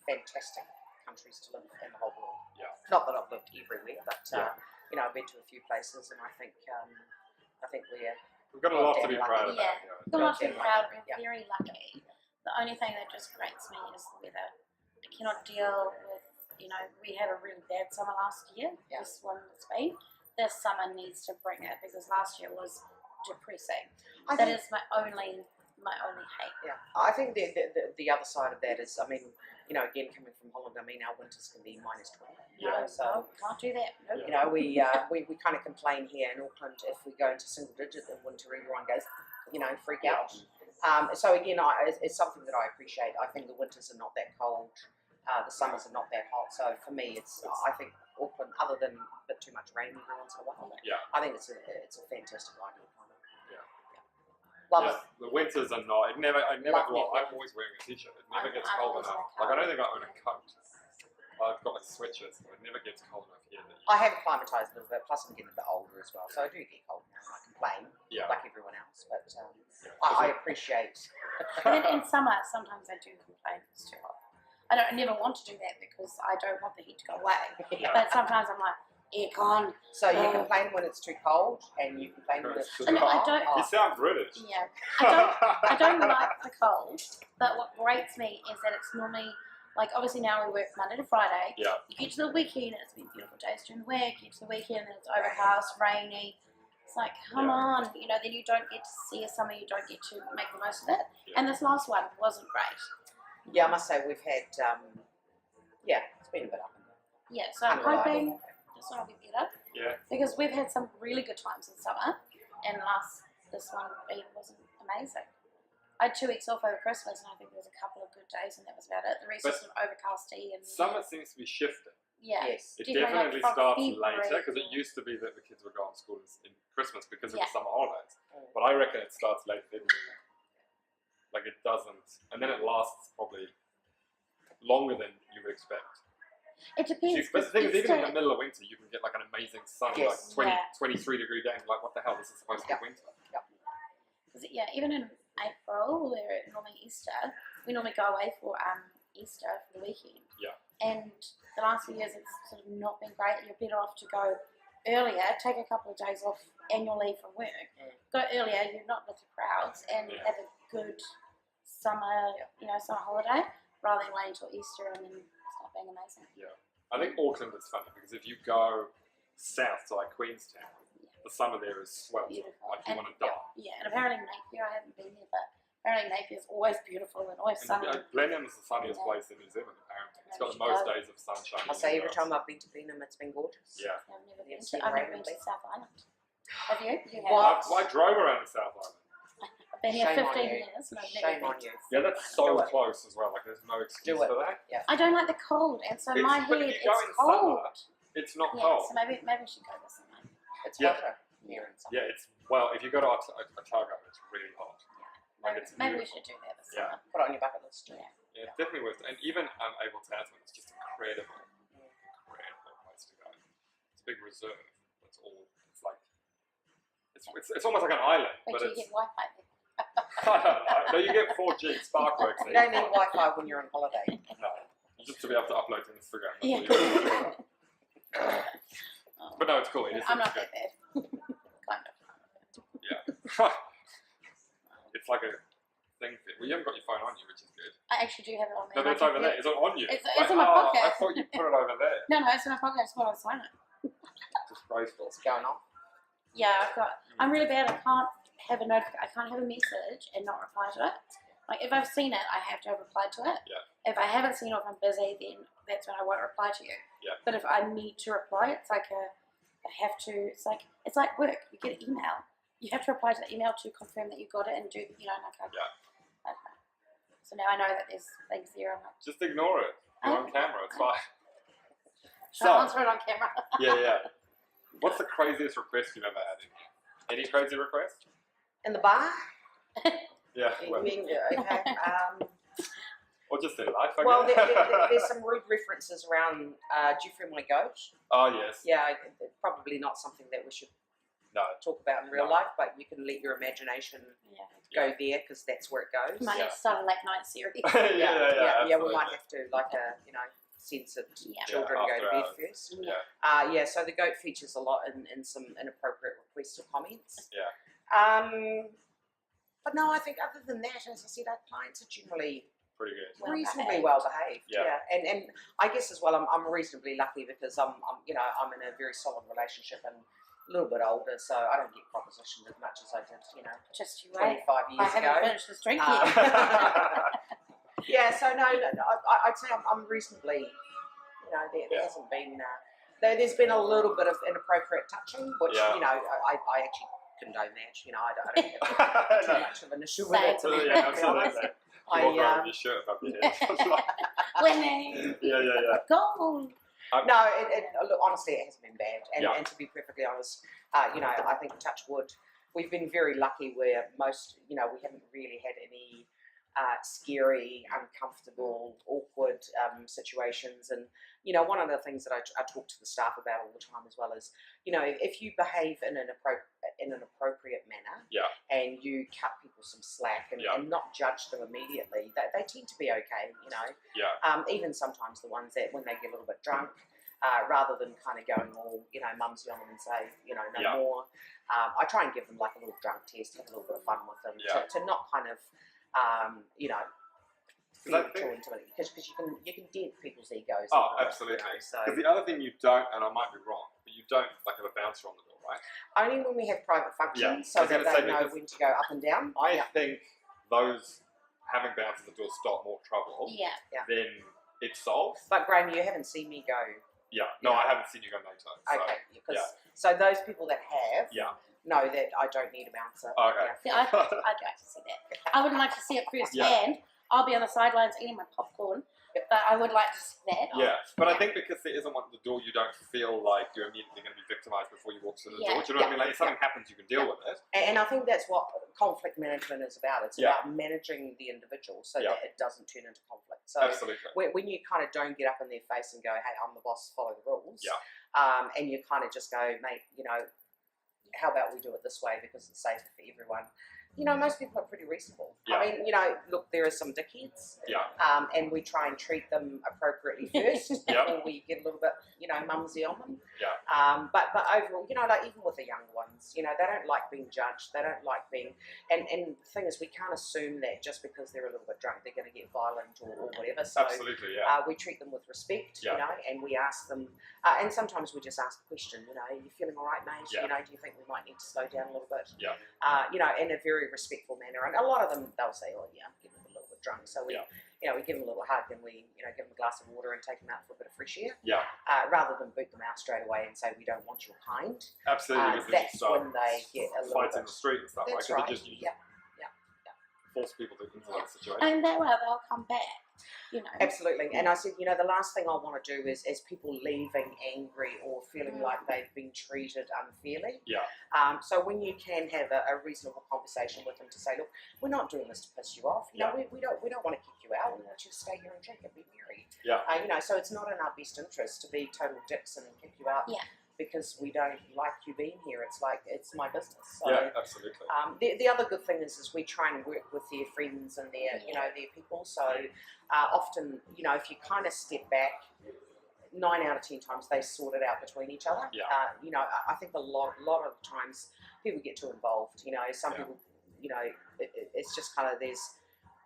fantastic countries to live in the whole world. Yeah. Not that I've lived everywhere, but you know, I've been to a few places, and I think we've got a lot to be proud of. Yeah, we've got a lot to be proud of. We're very lucky. The only thing that just grates me is the weather. I cannot deal with, you know, we had a really bad summer last year. This one that's been. This summer needs to bring it, because last year was depressing. That is my only hate. Yeah, I think the other side of that is, I mean, you know, again, coming from Holland, I mean, our winters can be -20. Yeah, so can't do that. Nope. you know, we kind of complain here in Auckland if we go into single digit in winter, everyone goes, you know, freak out. So again, it's something that I appreciate. I think the winters are not that cold, the summers are not that hot. So for me, I think Auckland, other than a bit too much rain every once in a while, I think it's a fantastic idea. Love it. The winters are not. Well, I'm always wearing a t-shirt. It never gets cold enough. Like, I don't think I own a coat. I've got like sweatshirts, so it never gets cold enough here. I have acclimatised a little bit. Plus, I'm getting a bit older as well, so I do get cold now. I complain, like everyone else, but I appreciate. And in summer, sometimes I do complain it's too hot. I never want to do that, because I don't want the heat to go away. But sometimes I'm like, aircon. So you complain when it's too cold, and you complain when it's too hot. You sound British. Yeah, I don't like the cold. But what grates me is that it's normally, like, obviously now we work Monday to Friday. Yeah. You get to the weekend, and it's been beautiful days during the week. You get to the weekend, and it's overcast, rainy. It's like, come on, you know. Then you don't get to see a summer. You don't get to make the most of it. And this last one wasn't great. Yeah, I must say we've had, it's been a bit up and down. Yeah, so I'm hoping this one will be better. Yeah. Because we've had some really good times in summer, and this one wasn't amazing. I had 2 weeks off over Christmas, and I think there was a couple of good days, and that was about it. The rest was sort of overcasty. And summer seems to be shifting. Yeah. Yes. It definitely starts later, because it used to be that the kids would go on school in Christmas because of the summer holidays. But I reckon it starts late February. Like, it doesn't, and then it lasts probably longer than you would expect. It depends. But the thing is, even in the middle of winter, you can get like an amazing sun, like 23-degree day, and like, what the hell, this is supposed to be winter. Yeah, even in April, where normally Easter, we normally go away for Easter for the weekend. Yeah. And the last few years, it's sort of not been great. You're better off to go earlier, take a couple of days off annual leave from work, go earlier, you're not with the crowds, and have a good summer, summer holiday, rather than waiting until Easter and then start being amazing. Yeah. I think Auckland is funny, because if you go south to like Queenstown, the summer there is sweltering, like you want to die. Yeah, and apparently Napier, I haven't been there, but apparently Napier is always beautiful and always sunny. Blenheim is the sunniest place in New Zealand, apparently. It's got the most days of sunshine. I say every time I've been to Blenheim, it's been gorgeous. Yeah. I've never been to South Island. Have you? You have. I drove around the South Island. I've been here 15 years. And I've never Shame on you. Yeah, that's so close as well. Like, there's no excuse for that. Yeah. I don't like the cold, and so my head, it's Summer, cold. it's not cold. cold. So maybe we should go this summer. It's hotter here in summer. Yeah, if you go to Otago, it's really hot. Like, maybe we should do that this summer. Put it on your bucket list. Yeah. Yeah, it's definitely worth it. And even Abel Tasman, it's just incredible place to go. It's a big reserve. It's almost like an island, Wait but till you it's. get Wi-Fi there. No, you get 4G Sparkworks. You don't need Wi-Fi when you're on holiday. No, just to be able to upload to Instagram. That's Yeah. all you need. Oh. But no, it's cool. It is. I'm not good. that bad. Kind of. Yeah. It's like a thing. Well, you haven't got your phone on you, which is good. I actually do have it on me. No, but it's over there. It's on you. It's Like, in my pocket. I thought you put it over there. No, it's in my pocket. I just want to sign it. Disgraceful. What's going on? Yeah, I'm really bad. I can't have a message and not reply to it. Like if I've seen it, I have to have replied to it. Yeah. If I haven't seen it, or if I'm busy, then that's when I won't reply to you. Yeah. But if I need to reply, it's like it's like work. You get an email. You have to reply to the email to confirm that you got it and do, Yeah. I don't know. So now I know that there's things there. I'm like, Just ignore it. You're on camera. It's fine. should I answer it on camera? Yeah. What's the craziest request you've ever had in here? Any crazy request? In the bar? Yeah. You Well, mean, okay. or just in life, I Well, guess. there's some rude references around Jeffrey my goat. Oh, yes. Yeah, probably not something that we should No. talk about in real No. life, but you can let your imagination Yeah. go there because that's where it goes. Might Yeah. have to start a late night series. Yeah, We absolutely. might have to censor Yeah. children Yeah, go to after bed hours. first. Yeah. So the goat features a lot in some inappropriate requests or comments. Yeah. But no, I think other than that, as I said, our clients are generally Pretty good. Well reasonably behaved. well behaved. Yeah. And I guess as well, I'm reasonably lucky because I'm in a very solid relationship and a little bit older, so I don't get propositioned as much as I did, Just you wait. 25 I years haven't ago. finished this drink Uh, yet. Yeah, so no, I'd say I'm reasonably, there hasn't been, there's been a little bit of inappropriate touching, which, Yeah. I actually condone that, I don't have too much of an issue with it. Same. Yeah, absolutely. You walk around with your shirt above your head. Winning. Yeah. Goal. No, look, honestly, it hasn't been bad. Yeah. And to be perfectly honest, I think touch wood, we've been very lucky where most, we haven't really had any scary, uncomfortable, awkward situations. And, one of the things that I talk to the staff about all the time as well is, if you behave in an appropriate manner Yeah. and you cut people some slack and not judge them immediately, they tend to be okay, Yeah. even sometimes the ones that when they get a little bit drunk, rather than kind of going all, mumsy on them and say, no Yeah. more, I try and give them like a little drunk test, have a little bit of fun with them Yeah. to not kind of, feel too into it because you can dent people's egos. Oh, and all that, absolutely. So Because the other thing you don't, and I might be wrong, but you don't like have a bouncer on the door, right? only when we have private functions, Yeah. so I was that gonna say they know because when to go up and down. I Yeah. think those having bouncers at the door stop more trouble Yeah. than it solves. But Graham, you haven't seen me go. Yeah. No, I haven't seen you go no time. So. Okay, because yeah. so those people that have Yeah. know that I don't need a bouncer. Okay. Yeah. See, I'd like to see that. I wouldn't like to see it firsthand. I'll be on the sidelines eating my popcorn, but I would like to see that. Yeah, but I think because there isn't one at the door, you don't feel like you're immediately going to be victimised before you walk through the door. Do you know what I mean? Like if something happens, you can deal with it. And I think that's what conflict management is about. It's Yeah. about managing the individual so Yeah. that it doesn't turn into conflict. So Absolutely. when you kind of don't get up in their face and go, hey, I'm the boss, follow the rules. Yeah. And you kind of just go, mate, how about we do it this way because it's safer for everyone. Most people are pretty reasonable. Yeah. I mean, look, there are some dickheads. Yeah. And we try and treat them appropriately first Yeah. before we get a little bit, mumsy on them. Yeah. But overall, like even with the younger ones, they don't like being judged. They don't like being, and the thing is, we can't assume that just because they're a little bit drunk, they're going to get violent or whatever. So Absolutely. Yeah. we treat them with respect, Yeah. and we ask them, and sometimes we just ask the question, are you feeling all right, mate? Yeah. Do you think we might need to slow down a little bit? Yeah. In a very respectful manner. And a lot of them, they'll say, oh yeah, I'm getting a little bit drunk. So we, we give them a little hug and we, give them a glass of water and take them out for a bit of fresh air. Yeah. Rather than boot them out straight away and say, we don't want your kind. Absolutely. Because That's just, when they get a little fights bit. in the street and stuff, That's right? right. Because you just force people into that situation. And that way they'll come back. Absolutely. And I said, the last thing I want to do is people leaving angry or feeling like they've been treated unfairly. Yeah. So when you can have a reasonable conversation with them to say, look, we're not doing this to piss you off. We don't want to kick you out. We want you to stay here and drink and be merry. Yeah. So it's not in our best interest to be total dicks and kick you out. Yeah. because we don't like you being here. It's like, it's my business. So, yeah, absolutely. the other good thing is we try and work with their friends and their, their people. So often, if you kind of step back, 9 out of 10 times they sort it out between each other. Yeah. I think a lot of times people get too involved. Some people, it's just kind of, there's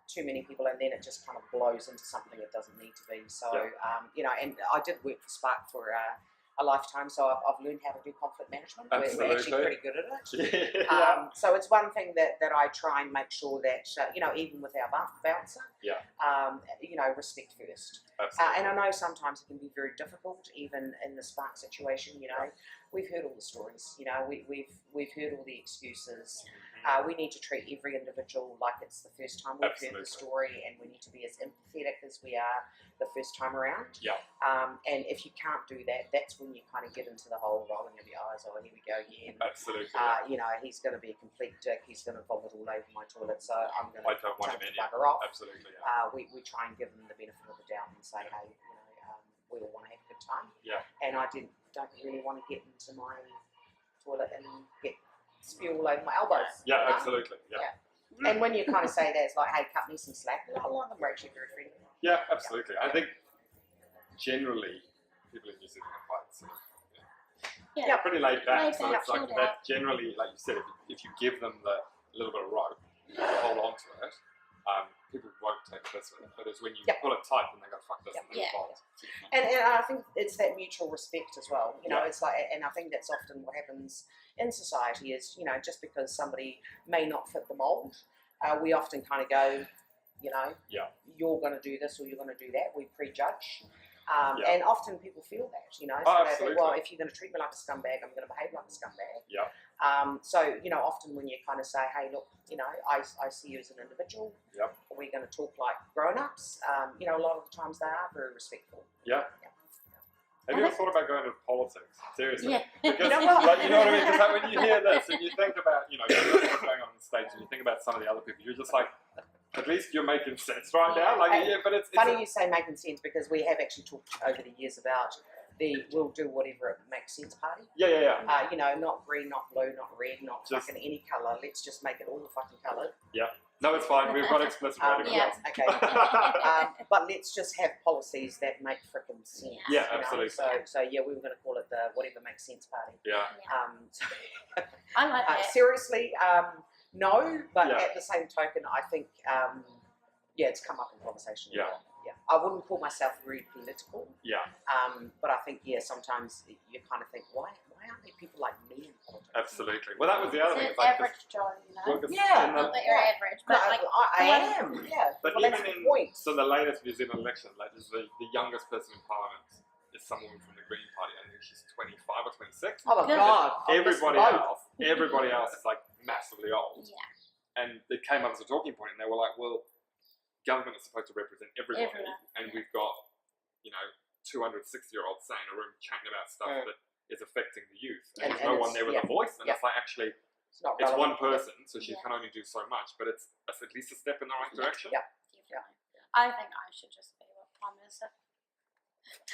too many people, and then it just kind of blows into something it doesn't need to be. So, and I did work for Spark for a lifetime, so I've learned how to do conflict management. We're actually pretty good at it. So it's one thing that I try and make sure that, even with our bouncer, respect first. And I know sometimes it can be very difficult, even in the Spark situation. We've heard all the stories. We've heard all the excuses. We need to treat every individual like it's the first time we've heard the story, and we need to be as empathetic as we are the first time around. Yeah. And if you can't do that, that's when you kind of get into the whole rolling of your eyes. Oh, here we go again. Absolutely. He's going to be a complete dick. He's going to vomit all over my toilet, so I'm going to don't want him in. Bugger off. Absolutely. Yeah. We try and give them the benefit of the doubt and say, hey, we all want to have a good time. Yeah. And I don't really want to get into my toilet and get spew all over my elbows. Yeah, absolutely. Yeah. And when you kind of say that, it's like, hey, cut me some slack. A lot of them are actually very friendly. Yeah, absolutely. I think generally people in New Zealand are quite sort of, pretty laid back. So it's like that generally, like you said, if you give them the little bit of rope to hold on to it, people won't take this with it. But it's when you pull it tight and they go, fuck this, and they fold. And I think it's that mutual respect as well. It's like, and I think that's often what happens in society is, just because somebody may not fit the mould, we often kind of go, you're going to do this or you're going to do that. We prejudge. And often people feel that, so they think, well, if you're going to treat me like a scumbag, I'm going to behave like a scumbag. Yeah. So, often when you kind of say, hey, look, I see you as an individual. Yep. We're going to talk like grown-ups. A lot of the times they are very respectful. Yeah. Have you ever thought about going into politics? Seriously? Yeah. Because, you know what I mean? Because when you hear this and you think about, what's going on the stage and you think about some of the other people, you're just like, at least you're making sense right now. But it's funny you say making sense, because we have actually talked over the years about the we'll do whatever it makes sense party. Yeah. Not green, not blue, not red, not just fucking any colour. Let's just make it all the fucking colour. Yeah. No, it's fine. We've got explicit writing. Okay. But let's just have policies that make frickin' sense. Yeah, absolutely. So we were going to call it the whatever makes sense party. Yeah. I like that. Seriously, no, but at the same token, I think, it's come up in conversation. Yeah. I wouldn't call myself very political. Yeah. But I think, sometimes you kind of think, why aren't there people like me in politics? Absolutely. Well, that was the other thing. It's average Joe, Not that you're average, but I am. Yeah. But well, even that's the in point. the latest New Zealand election, the youngest person in Parliament is someone from the Green Party. I think she's 25 or 26. Oh my God! Everybody else is like massively old. Yeah. And it came up as a talking point, and they were like, well, government is supposed to represent everybody, and we've got 260-year-olds sat in a room chatting about stuff that is affecting the youth, and there's no one there with a voice, and it's like, actually, it's one person, so she can only do so much, but it's at least a step in the right direction. Yeah. I think I should just be Prime Minister.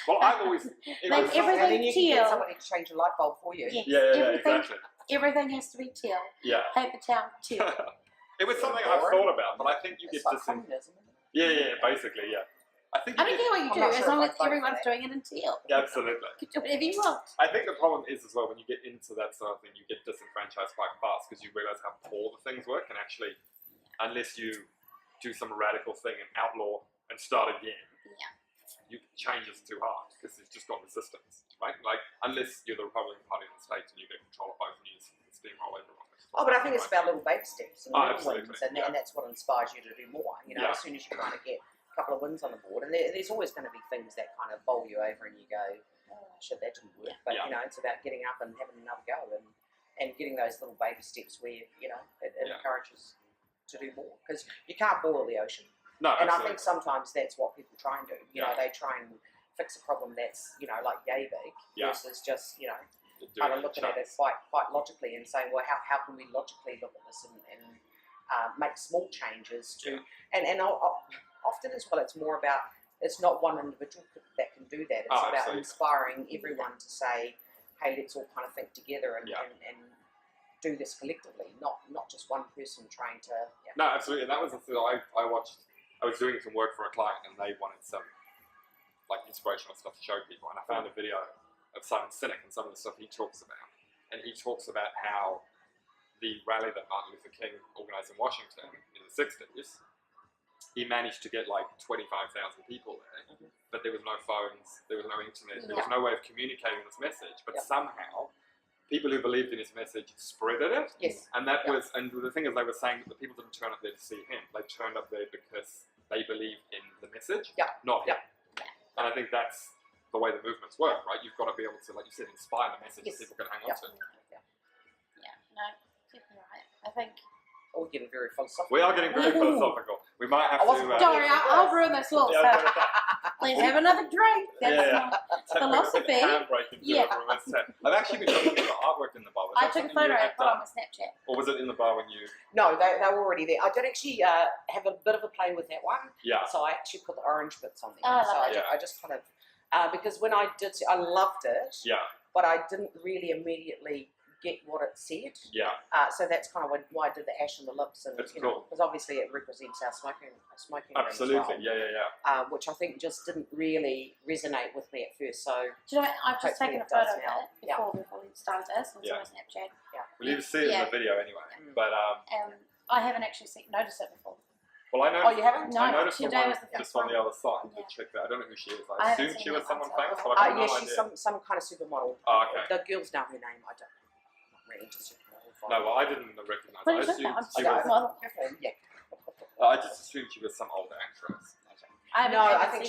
Well, I've always Like everything and then you can get somebody to change a light bulb for you. Yes. Yeah, exactly. Everything has to be teal. Yeah. Paper towel, teal. It was something I've thought about, but I think you It's get like communism. Yeah, basically, yeah. I think I don't care what you do, I'm not as sure long if as I'd vote everyone's for doing it in teal. Yeah, absolutely. You can do whatever you want. I think the problem is as well when you get into that sort of thing, you get disenfranchised quite fast because you realise how poor the things work, and actually, unless you do some radical thing and outlaw and start again, changes too hard because it's just got resistance, right? Like, unless you're the Republican Party in the States and you get control of both and you steamroll everyone. Oh, but I think it's about little baby steps and little absolutely. wins, and that's what inspires you to do more. As soon as you kind of get a couple of wins on the board, and there's always going to be things that kind of bowl you over, and you go, "Oh, shit, that didn't work." But it's about getting up and having another go, and getting those little baby steps where it encourages to do more, because you can't boil the ocean. No, and absolutely. I think sometimes that's what people try and do. They try and fix a problem that's like yay big versus just kind of looking at it quite logically and saying, well, how can we logically look at this and make small changes to and often as well, it's more about, it's not one individual that can do that. It's about inspiring everyone to say, hey, let's all kind of think together and do this collectively, not just one person trying to. Yeah. No, absolutely. And that was the thing I watched. I was doing some work for a client, and they wanted some like inspirational stuff to show people. And I found a video of Simon Sinek and some of the stuff he talks about. And he talks about how the rally that Martin Luther King organized in Washington in the 60s, he managed to get like 25,000 people there, but there was no phones, there was no internet, there was no way of communicating this message. But somehow, people who believed in his message spreaded it. Yes. And that was, and the thing is, they were saying that the people didn't turn up there to see him. They turned up there because they believed in the message, not him. And I think that's the way the movements work, right? You've got to be able to, like you said, inspire the message that people can hang on to. Yeah, no, definitely right. I think. We're getting very philosophical. We are getting very philosophical. We might have to. Don't worry, I'll ruin this all. Let's have another drink. That's not philosophy. I've actually been looking at the artwork in the bar. I took a photo and put it on my Snapchat. Or was it in the bar when you? No, they were already there. I did actually have a bit of a play with that one. Yeah. So I actually put the orange bits on there. Oh, I just kind of because when I did, I loved it. Yeah. But I didn't really immediately get what it said. Yeah. So that's kind of why I did the ash and the lips, and that's cool. Because obviously it represents our smoking Absolutely, ring as well, which I think just didn't really resonate with me at first. So do you know what? I've just taken a photo of it before we started this on my Snapchat. Yeah. Well, you see it in the video anyway, but I haven't actually noticed it before. Well, I noticed. Oh, you haven't? No, I noticed today the was the one first just on the one. other side. I checked that. I don't know who she is. I I assumed she was someone famous, but I have no she's idea. some kind of supermodel. Oh, okay. The girls know her name. I don't. I'm not really into supermodel. No, well, I didn't recognise. But I it's assumed I'm she was. Yeah. I just assumed she was some older actress. I think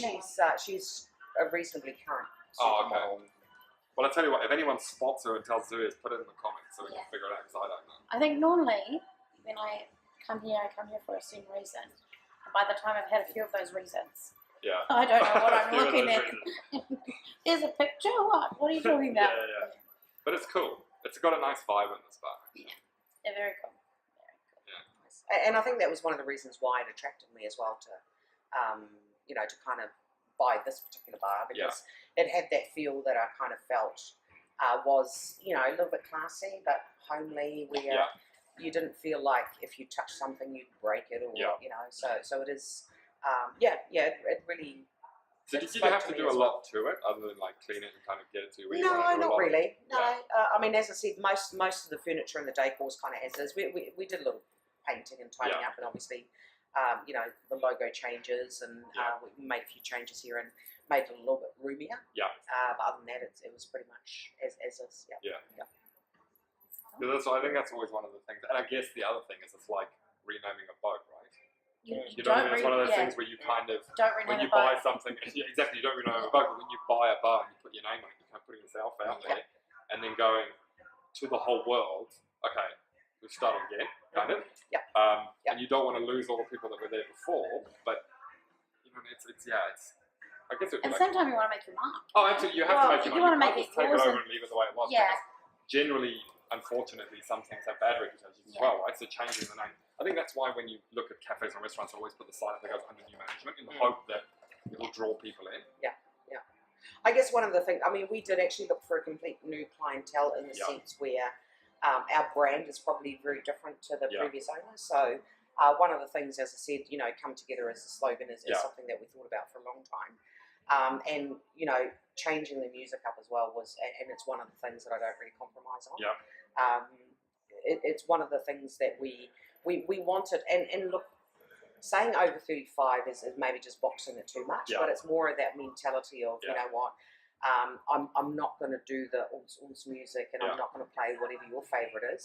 she's a reasonably current supermodel. Well, I tell you what, if anyone spots her and tells who it is, put it in the comments so we can figure it out, because I don't know. I think normally when I come here for a certain reason. And by the time I've had a few of those reasons, I don't know what I'm looking at. There's a picture? What are you talking about? Yeah. But it's cool. It's got a nice vibe in this bar. Yeah, they're very cool. Yeah. And I think that was one of the reasons why it attracted me as well to, to kind of buy this particular bar, because it had that feel that I kind of felt was, a little bit classy but homely, where you didn't feel like if you touched something you'd break it, or so it is. It really. So did you have to do a lot to it, other than like clean it and kind of get it to where you No, want it? not really. No, I mean, as I said, most of the furniture and the decor was kind of as is. We did a little painting and tidying up, and obviously, the logo changes, and we made a few changes here and made it a little bit roomier. Yeah. But other than that, it was pretty much as is. Yeah. Because I think that's always one of the things, and I guess the other thing is it's like renaming a boat, right? You don't it's one of those things where you kind of, when you buy something, exactly, you don't rename a boat, but when you buy a bar and you put your name on it, you're kind of putting yourself out there, and then going to the whole world, okay, we've started again, kind of. And you don't want to lose all the people that were there before, but, it's I guess it would be at the same time, you want to make your mark. Oh, absolutely, you have to make your mark. You can't just take it over and leave it the way it was, because generally, unfortunately, some things have bad reputations as well, right? So changing the name. I think that's why when you look at cafes and restaurants, I always put the sign up that goes under new management in the hope that it will draw people in. Yeah. I guess one of the things, we did actually look for a complete new clientele in the sense where our brand is probably very different to the previous owners. So one of the things, as I said, come together as a slogan is something that we thought about for a long time. And changing the music up as well was, and it's one of the things that I don't really compromise on. It's one of the things that we wanted, and look, saying over 35 is maybe just boxing it too much, but it's more of that mentality of, you know what, I'm not going to do the uns music, and I'm not going to play whatever your favourite is.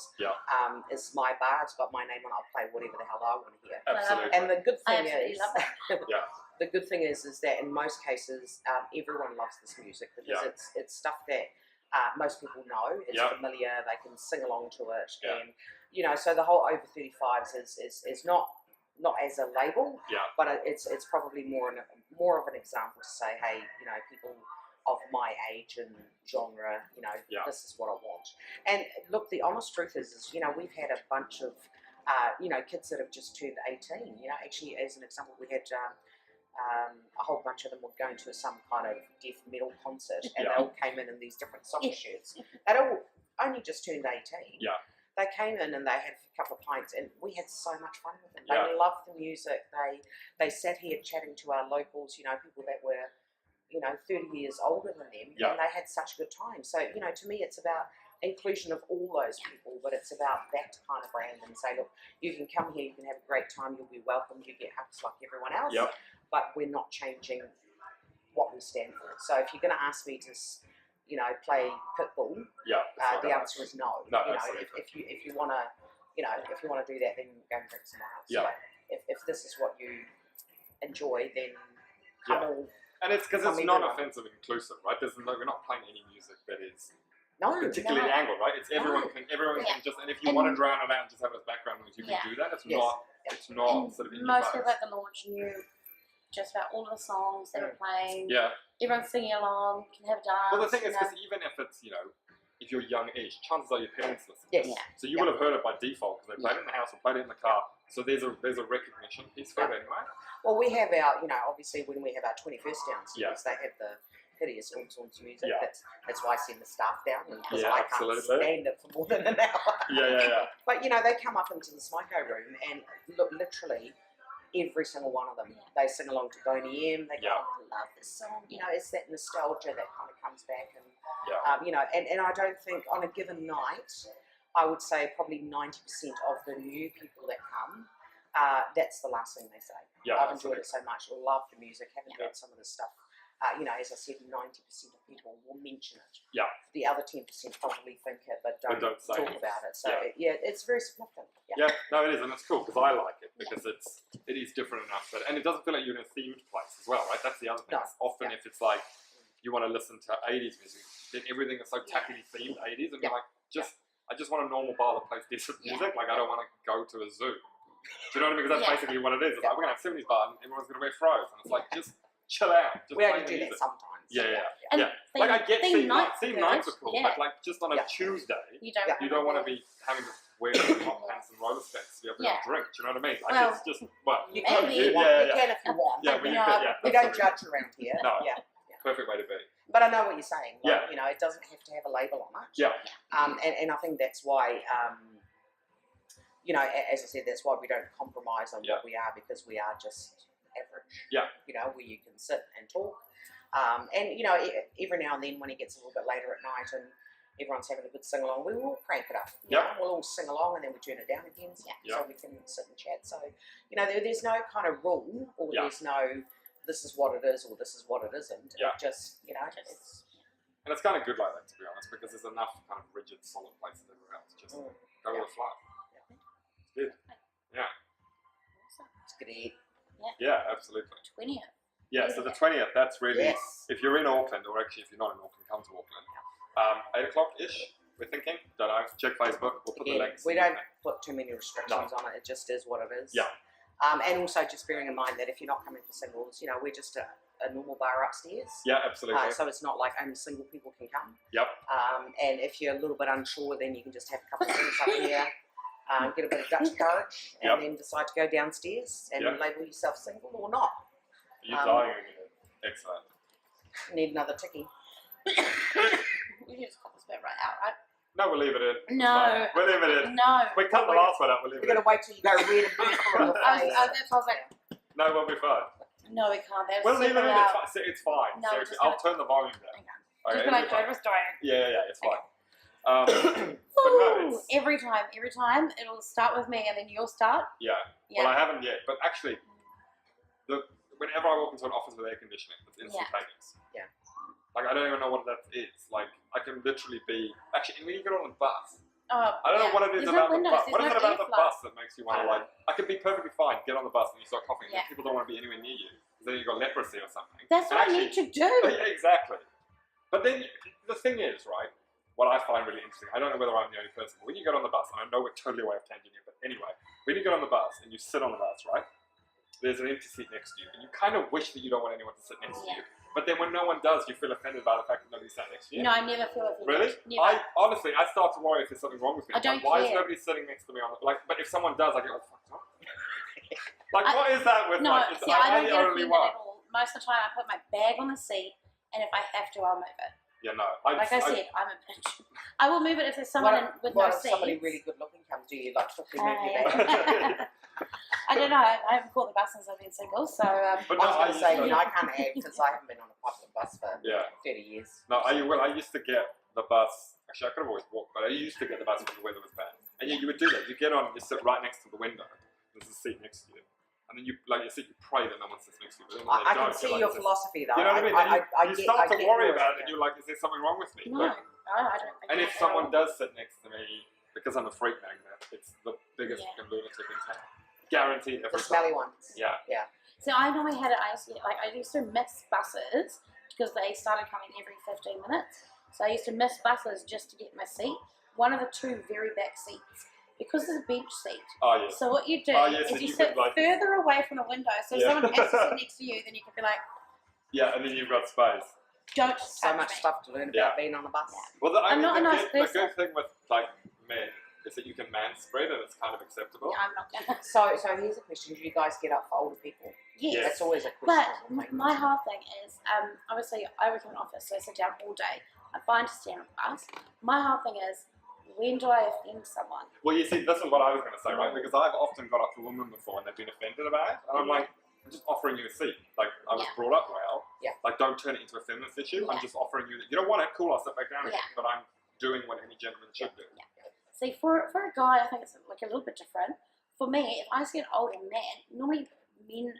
It's my bar, it's got my name on it, I'll play whatever the hell I want to hear. Absolutely. And the good thing is, the good thing is that in most cases, everyone loves this music, because it's stuff that most people know, it's familiar, they can sing along to it, and so the whole over 35s is not as a label, but it's probably more of an example to say, hey, people of my age and genre, this is what I want. And look, the honest truth is we've had a bunch of kids that have just turned 18. Actually, as an example, we had a whole bunch of them were going to some kind of death metal concert, and they all came in these different soccer shirts. They'd all only just turned 18. Yeah. They came in and they had a couple of pints, and we had so much fun with them. Yeah. They loved the music. They sat here chatting to our locals, people that were, 30 years older than them, and they had such a good time. So, to me, it's about inclusion of all those people, but it's about that kind of brand and say, look, you can come here, you can have a great time, you'll be welcomed, you get hugs like everyone else, but we're not changing what we stand for. So if you're going to ask me to, play pitbull, the answer is no. If you want to, if you want to do that, then go and drink somewhere else. Yeah. But if this is what you enjoy, then come all. And it's because it's non-offensive and inclusive, right? We're not playing any music that is particularly angled, right? It's everyone can just, and if you want to drown it out and just have it as background noise, you can do that. It's not sort of in most people at the launch knew just about all of the songs they were playing. Yeah. Everyone's singing along, can have dance. Well, the thing is, because even if it's, if you're young-ish, chances are your parents listen. Yes. Yeah. So you will have heard it by default because they played it in the house or played it in the car. So there's a recognition piece for it anyway. Well, we have our, obviously when we have our 21st downstairs, they have the hideous all sorts of music. Yeah. That's why I send the staff down, because Yeah, I can't stand it for more than an hour. Yeah. But, they come up into the smoko room and look, literally every single one of them, they sing along to Boney M. They go, I love this song. It's that nostalgia that kind of comes back. And, and I don't think on a given night, I would say probably 90% of the new people that come, that's the last thing they say. I've enjoyed it so much, love the music, haven't heard some of the stuff. As I said, 90% of people will mention it. Yeah. The other 10% probably think it, but don't talk about it. So, it's very significant. Yeah, no, it is, and it's cool because I like it because it is different enough, and it doesn't feel like you're in a themed place as well, right? That's the other thing. No. Often if it's like you want to listen to 80s music, then everything is so tackily themed 80s, and you're like, I just want a normal bar that plays decent music. Like, I don't want to go to a zoo. Do you know what I mean? Because that's basically what it is. It's like, we're going to have 70s bar and everyone's going to wear froze. And it's like, just chill out. Just we only play do music. that sometimes. Yeah. Like, I get theme nights are cool, but like, just on a Tuesday, you don't want to be having to wear hot pants and roller skates to be able to drink. Do you know what I mean? Like, it's just, you can if you want. You can if you want. Yeah, well, you can, we don't judge around here. No. Perfect way to be. But I know what you're saying. Like, it doesn't have to have a label on it. Yeah. And I think that's why, as I said, that's why we don't compromise on what we are, because we are just average. Yeah. Where you can sit and talk. And every now and then when it gets a little bit later at night and everyone's having a good sing-along, we will crank it up. We'll all sing along and then we turn it down again so we can sit and chat. So, there's no kind of rule or there's no this is what it is or this is what it isn't. It just, it's... And it's kind of good like that, to be honest, because there's enough kind of rigid, solid places everywhere else. Just go with the flow. It's good. Yeah. It's good to eat. Yeah, absolutely. 20th. Yeah, so the 20th, that's really, if you're in Auckland, or actually if you're not in Auckland, come to Auckland. 8 o'clock-ish, we're thinking. Don't know, check Facebook, we'll put the links. We don't put too many restrictions on it, it just is what it is. Yeah. And also just bearing in mind that if you're not coming for singles, we're just a normal bar upstairs. Yeah, absolutely. So it's not like only single people can come. Yep. And if you're a little bit unsure, then you can just have a couple of drinks up here, get a bit of Dutch courage, and then decide to go downstairs and label yourself single or not. You're dying again. Excellent. Need another ticky. We just cut this bit right out, right? No, we'll leave it in. No. We'll leave it in. No. We cut the last one out, we'll leave it in. We're going to wait till you go red and beautiful in the face. I was like, no, we'll be fine. no, we can't. We'll leave it in. It's fine. No, seriously. I'll turn the volume down. Just when I told a story. Yeah, it's fine. But no, every time, it'll start with me and then you'll start. Yeah. Well, I haven't yet, but actually, whenever I walk into an office with air conditioning, it's instantaneous. Yeah. Like, I don't even know what that is. Like, I can literally be... Actually, when you get on the bus, I don't know what it is about the bus. What is it about the bus that makes you want to, like... I can be perfectly fine, get on the bus and you start coughing, and people don't want to be anywhere near you, because then you've got leprosy or something. That's what I need to do. Yeah, exactly. But then, the thing is, right, what I find really interesting, I don't know whether I'm the only person, but when you get on the bus, and I know we're totally away of tangent here, but anyway, when you get on the bus and you sit on the bus, right, there's an empty seat next to you, and you kind of wish that you don't want anyone to sit next to you. But then when no one does, you feel offended by the fact that nobody sat next to you. No, I never feel offended. Really? Never. Honestly, I start to worry if there's something wrong with me. I don't Why care. is nobody sitting next to me on the... Like, but if someone does, I get all fucked up. Like, what is that with... No, like, see, I don't get the only offended one. at all. most of the time I put my bag on the seat, and if I have to, I'll move it. Yeah, no. Like I said, I'm a bitch. I will move it if there's someone with no seats. What if somebody really good looking comes? Do you like quickly move your bag? I don't know. I haven't caught the bus since I've been single, so. But I was going to say, I can't add because I haven't been on a public bus for 30 years. No, I used to get the bus. Actually, I could have always walked, but I used to get the bus when the weather was bad. And you would do that. You get on, you sit right next to the window. There's a seat next to you. And then you pray that no one sits next to you. But then when I can see your philosophy though. You know what I mean? You start to worry about it, and yeah. you're like, is there something wrong with me? No, Like, I don't think and so if at someone all. does sit next to me, because I'm a freak magnet, it's the biggest fucking lunatic in town. Guaranteed every The smelly time. ones. Yeah. So I normally had it. I used to miss buses because they started coming every 15 minutes. So I used to miss buses just to get my seat. One of the two very back seats, because it's a bench seat. Oh, yes. So what you do yes, is and you you sit could, like- further away from the window. So if someone has to sit next to you, then you can be like, Yeah, and then you've got space. don't So touch much me. stuff to learn about being on a bus. Yeah. Well, I'm not a nice the person. good thing with like men is that you can man spread and it's kind of acceptable. Yeah, I'm not gonna. So here's a question: do you guys get up for older people? Yes. That's always a But question. my whole thing is, obviously I work in an office, so I sit down all day. I'm fine to stand on the bus. My whole thing is, when do I offend someone? Well, you see, this is what I was going to say, right? Because I've often got up to women before and they've been offended about it, and I'm like, I'm just offering you a seat. Like, I was brought up well. Yeah. Like, don't turn it into a feminist issue. Yeah. I'm just offering you. You don't want it? Cool. I'll sit back down again. Yeah. But I'm doing what any gentleman should do. Yeah. See, for a guy, I think it's like a little bit different. For me, if I see an older man, normally men,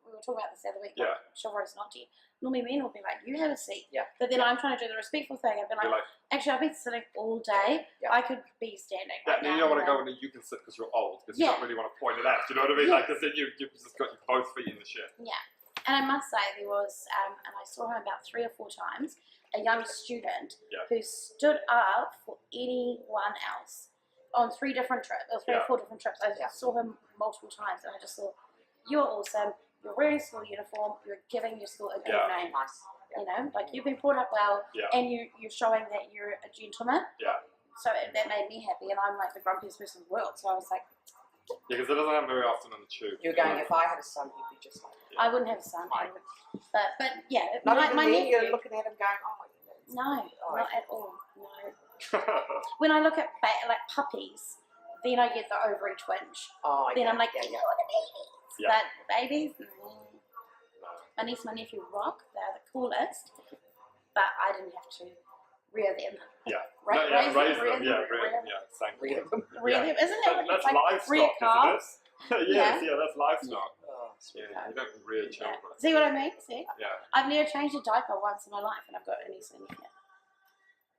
we were talking about this the other week, Yeah. chivalry's not to you. Normally men will be like, you have a seat. Yeah. But then I'm trying to do the respectful thing. I've been You're like, like, actually, I've been sitting all day. Yeah. I could be standing yeah, right and now. you don't want to go and you can sit because you're old because you Yeah. don't really want to point it out. Do you know what I mean? Yeah. Like, because then you've just got both feet in the shit. Yeah. And I must say, there was, and I saw him about 3 or 4 times, a young student who stood up for anyone else on 3 different trips, or 3 or 4 different trips. I saw him multiple times, and I just thought, you're awesome. You're wearing school uniform. You're giving your school a good name. Nice. You know, like you've been brought up well, and you're showing that you're a gentleman. Yeah. So that made me happy, and I'm like the grumpiest person in the world. So I was like, Yeah, because it doesn't happen very often on the tube. You're going, if I had a son, he'd be just like I wouldn't have a son. But yeah, Not my even then, nephew. you're looking at him going, No, not at all. No. When I look at like puppies, then I get the ovary twinge. Oh, Then I'm like, yeah, you want the babies? Yeah. But babies, my niece and my nephew rock. They're the coolest. But I didn't have to rear them. Yeah. Raise them. Same. Rear them. Rear them. Isn't it? That's It's like livestock, rear calves. isn't it? Yes, that's livestock. Oh, Yeah, you don't rear children. See what I mean? See? Yeah. I've never changed a diaper once in my life, and I've got a niece and nephew.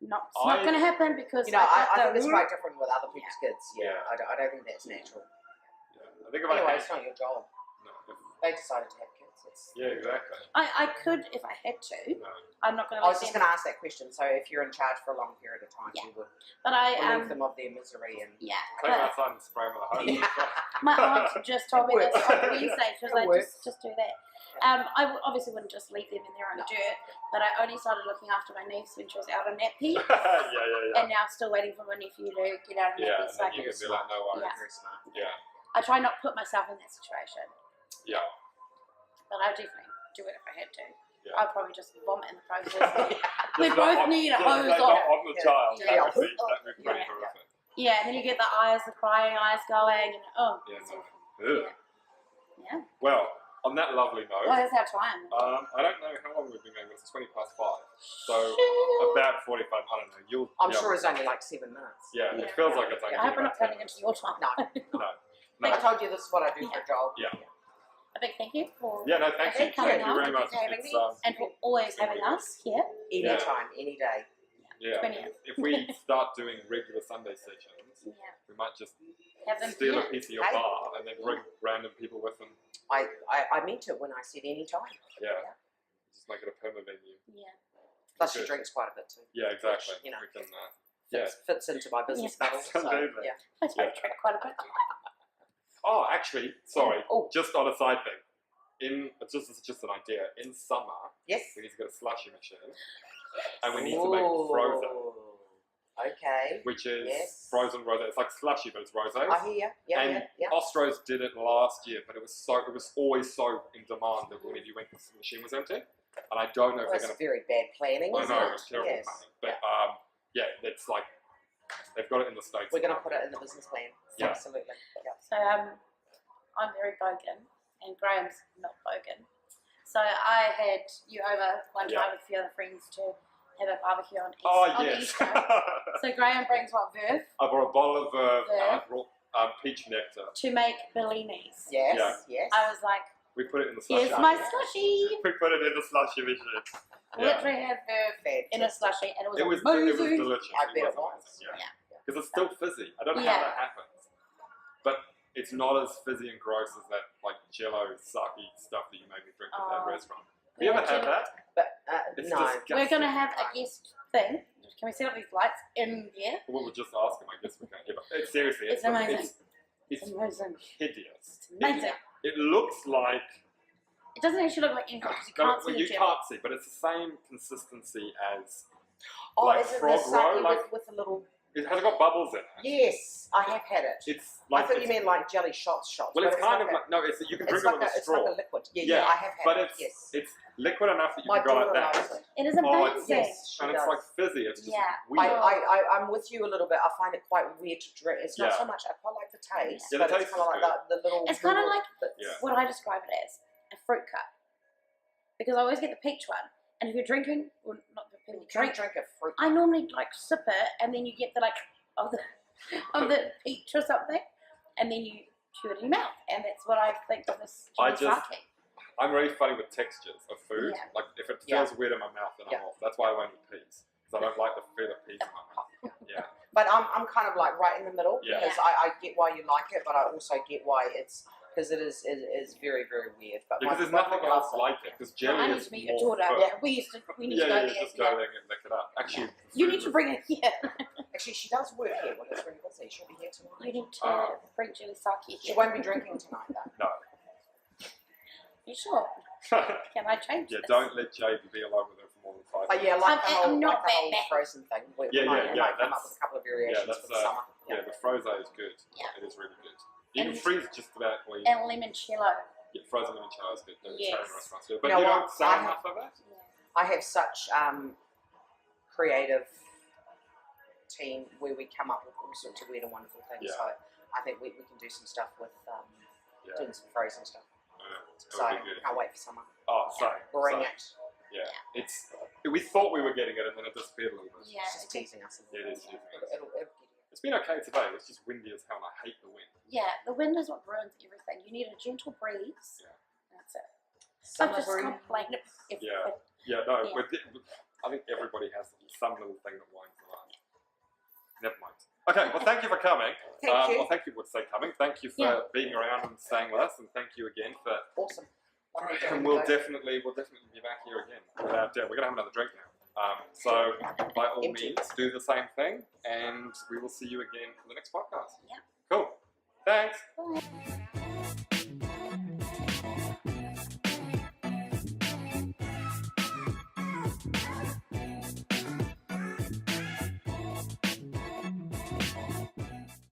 It's not going to happen because I think it's quite different with other people's kids. Yeah, Yeah. I don't think that's natural. Yeah. I think about Anyway, it's not your job. No. They decided to have kids. Yeah, exactly. I could if I had to. No. I'm not going to. I was just going to ask that question. So, if you're in charge for a long period of time, you would But I relieve them of their misery and Take them outside and spray them with a hose. my aunt just told me this on Wednesday. She was like, Works. just do that. Obviously wouldn't just leave them in their own dirt, but I only started looking after my niece when she was out on nappy, yeah. and now still waiting for my nephew to get out of nappy. Yeah, So and I then you can can be like, no worries. very smart. Yeah. I try not to put myself in that situation, Yeah. but I definitely do it if I had to. Yeah. I'd probably just vomit in the process. We Just both not need a on- hose just on. not on the child. Yeah. That would be pretty Yeah. horrific. Yeah, and then you get the eyes, the crying eyes going, and Yeah, it's no. awful. Ugh. Yeah. Well, on that lovely note, Well, that's our time. I don't know how long we've been going, but it's 20 past 5. So about 45, I don't know. I'm sure it's only like 7 minutes. Yeah, it feels like it's only I hope we're about not turning 10 into your time. No. No. I told you this is what I do for a job. Yeah. A big thank you for Yeah, no, thank you. coming Thank you on very much. having It's, me. and for always having us here. Anytime, any day. yeah, 20 years. if we start doing regular Sunday sessions, Yeah. we might just Have them steal a here. piece of your Hey. bar and then bring random people with them. I meant it when I said any time. Yeah. Just make it a permanent venue. Yeah. Plus, she Good. drinks quite a bit too. Yeah, exactly. You know. We can, yeah. Fits into my business Yeah. model. So, Absolutely. yeah. I tried to drink quite a bit. Oh, actually, sorry. Oh. Just on a side thing. It's just an idea. In summer, Yes. we need to get a slushy machine, and we need to make it frozen. Ooh. Okay. which is Yes. frozen rosé. It's like slushy, but it's rosé. I hear you. Yeah, And yeah. Ostro's did it last year, but it was always so in demand that whenever you went, the machine was empty. And I don't know if Well, they're it's going to. very bad planning, I isn't know it? it's terrible Yes. planning, but it's like they've got it in the States. We're going to put it in the business plan. Yeah. Absolutely. Yeah. So I'm very bogan, and Graham's not bogan. So I had you over one time with a few other friends to have a barbecue on Yes. Easter. So Graham brings what, verve? I brought a bottle of verve and I Verve. brought peach nectar. To make bellinis. Yes. Yeah. Yes. I was like, We put it in the slushy. here's my slushy. We put it in the slushy machine. Yeah. Literally had verve in a slushy, and it was It was amazing. delicious. I bet it was. amazing, Yeah. Because it's still fizzy. I don't know Yeah. how that happens. But it's not as fizzy and gross as that like jello, sake stuff that you maybe drink at that Oh. restaurant. Have you ever had Jello. that? But It's no. disgusting. We're gonna have a guest thing. Can we set up these lights in here? We'll just ask him, I guess we can. Yeah, but seriously, It's amazing. It's It's amazing. hideous. It's amazing. It looks like It doesn't actually look like anything because you no, can't see well, the you jelly. can't see, but it's the same consistency as. Oh, like is it frog the roe, sake like- with a little? It has got bubbles in it. Yes, I have had it. It's I like thought you meant like jelly shots. well, but it's kind of like like no, it's you can it's drink like it with a it's straw. like a liquid. Yeah, Yeah, I have had but it. it's Yes. it's liquid enough that you My can go like daughter that. loves it. It is Oh, amazing. it's Yes, she and does. it's like fizzy. It's just Yeah. weird. I'm with you a little bit. I find it quite weird to drink. It's not Yeah. so much. I quite like the taste. Yeah, the but taste it's kind of is like the little. It's kind of little like bits. Yeah. what I describe it as a fruit cup. Because I always get the peach one, and if you're drinking, well, not the You people can't drink. drink a fruit. I normally like sip it, and then you get the like of the peach or something, and then you chew it in your mouth, and that's what I think of this I jelly just- sake. I'm really funny with textures of food. Yeah. Like if it Yeah. feels weird in my mouth, then Yeah. I'm off. That's why I went with peas because I don't like the feel of peas in my mouth. Yeah. But I'm kind of like right in the middle Yeah. because I get why you like it, but I also get why it's because it is very very weird. But Because my- there's my nothing daughter else loves it. like it. Because I jelly need is to meet your more daughter. firm. Yeah, we need to go there. Just Yeah. go there and lick it up. Actually, You food need to was- bring it here. Actually, she does work here when it's really busy. She'll be here You tonight. need to Oh. bring jelly sake She here. won't be drinking tonight though. No. You sure? Can I change Yeah, this? don't let JB be alone with her for more than 5 But yeah, minutes. like I'm the not whole that bad. frozen thing. We Yeah, might, yeah, we yeah, might come up that's- with a couple of variations that's, for the summer. Yeah, the frozen is good. Yeah. It is really good. You can And- freeze just about all you And limoncello. yeah, frozen limoncello is good. The Yes. Italian restaurants do. But You know you what? don't sell I enough of it? I have such creative team where we come up with all sorts of weird and wonderful things. Yeah. So I think we can do some stuff with Yeah. doing some frozen stuff. It So would be good. can't wait for summer. Oh, same. Bring same. it. Yeah. It's. We thought we were getting it and then it disappeared a little bit. Yeah. It's just teasing us. Yeah, it is teasing us. It'll get you. It's been okay today. It's just windy as hell and I hate the wind. Yeah, the wind is what ruins everything. You need a gentle breeze. Yeah. That's it. So Summer just breeze. complain if Yeah. Yeah, no, Yeah. I think everybody has some little thing that winds them up. Never mind. Okay, well, thank you for coming. Thank you. Well, thank you for coming. Thank you for Yeah. being around and staying with us, and thank you again for. Awesome. What are we doing And we'll today? definitely be back here again. Without doubt. We're gonna have another drink now. So by all Empty. means, do the same thing, and we will see you again for the next podcast. Yeah. Cool. Thanks. Bye.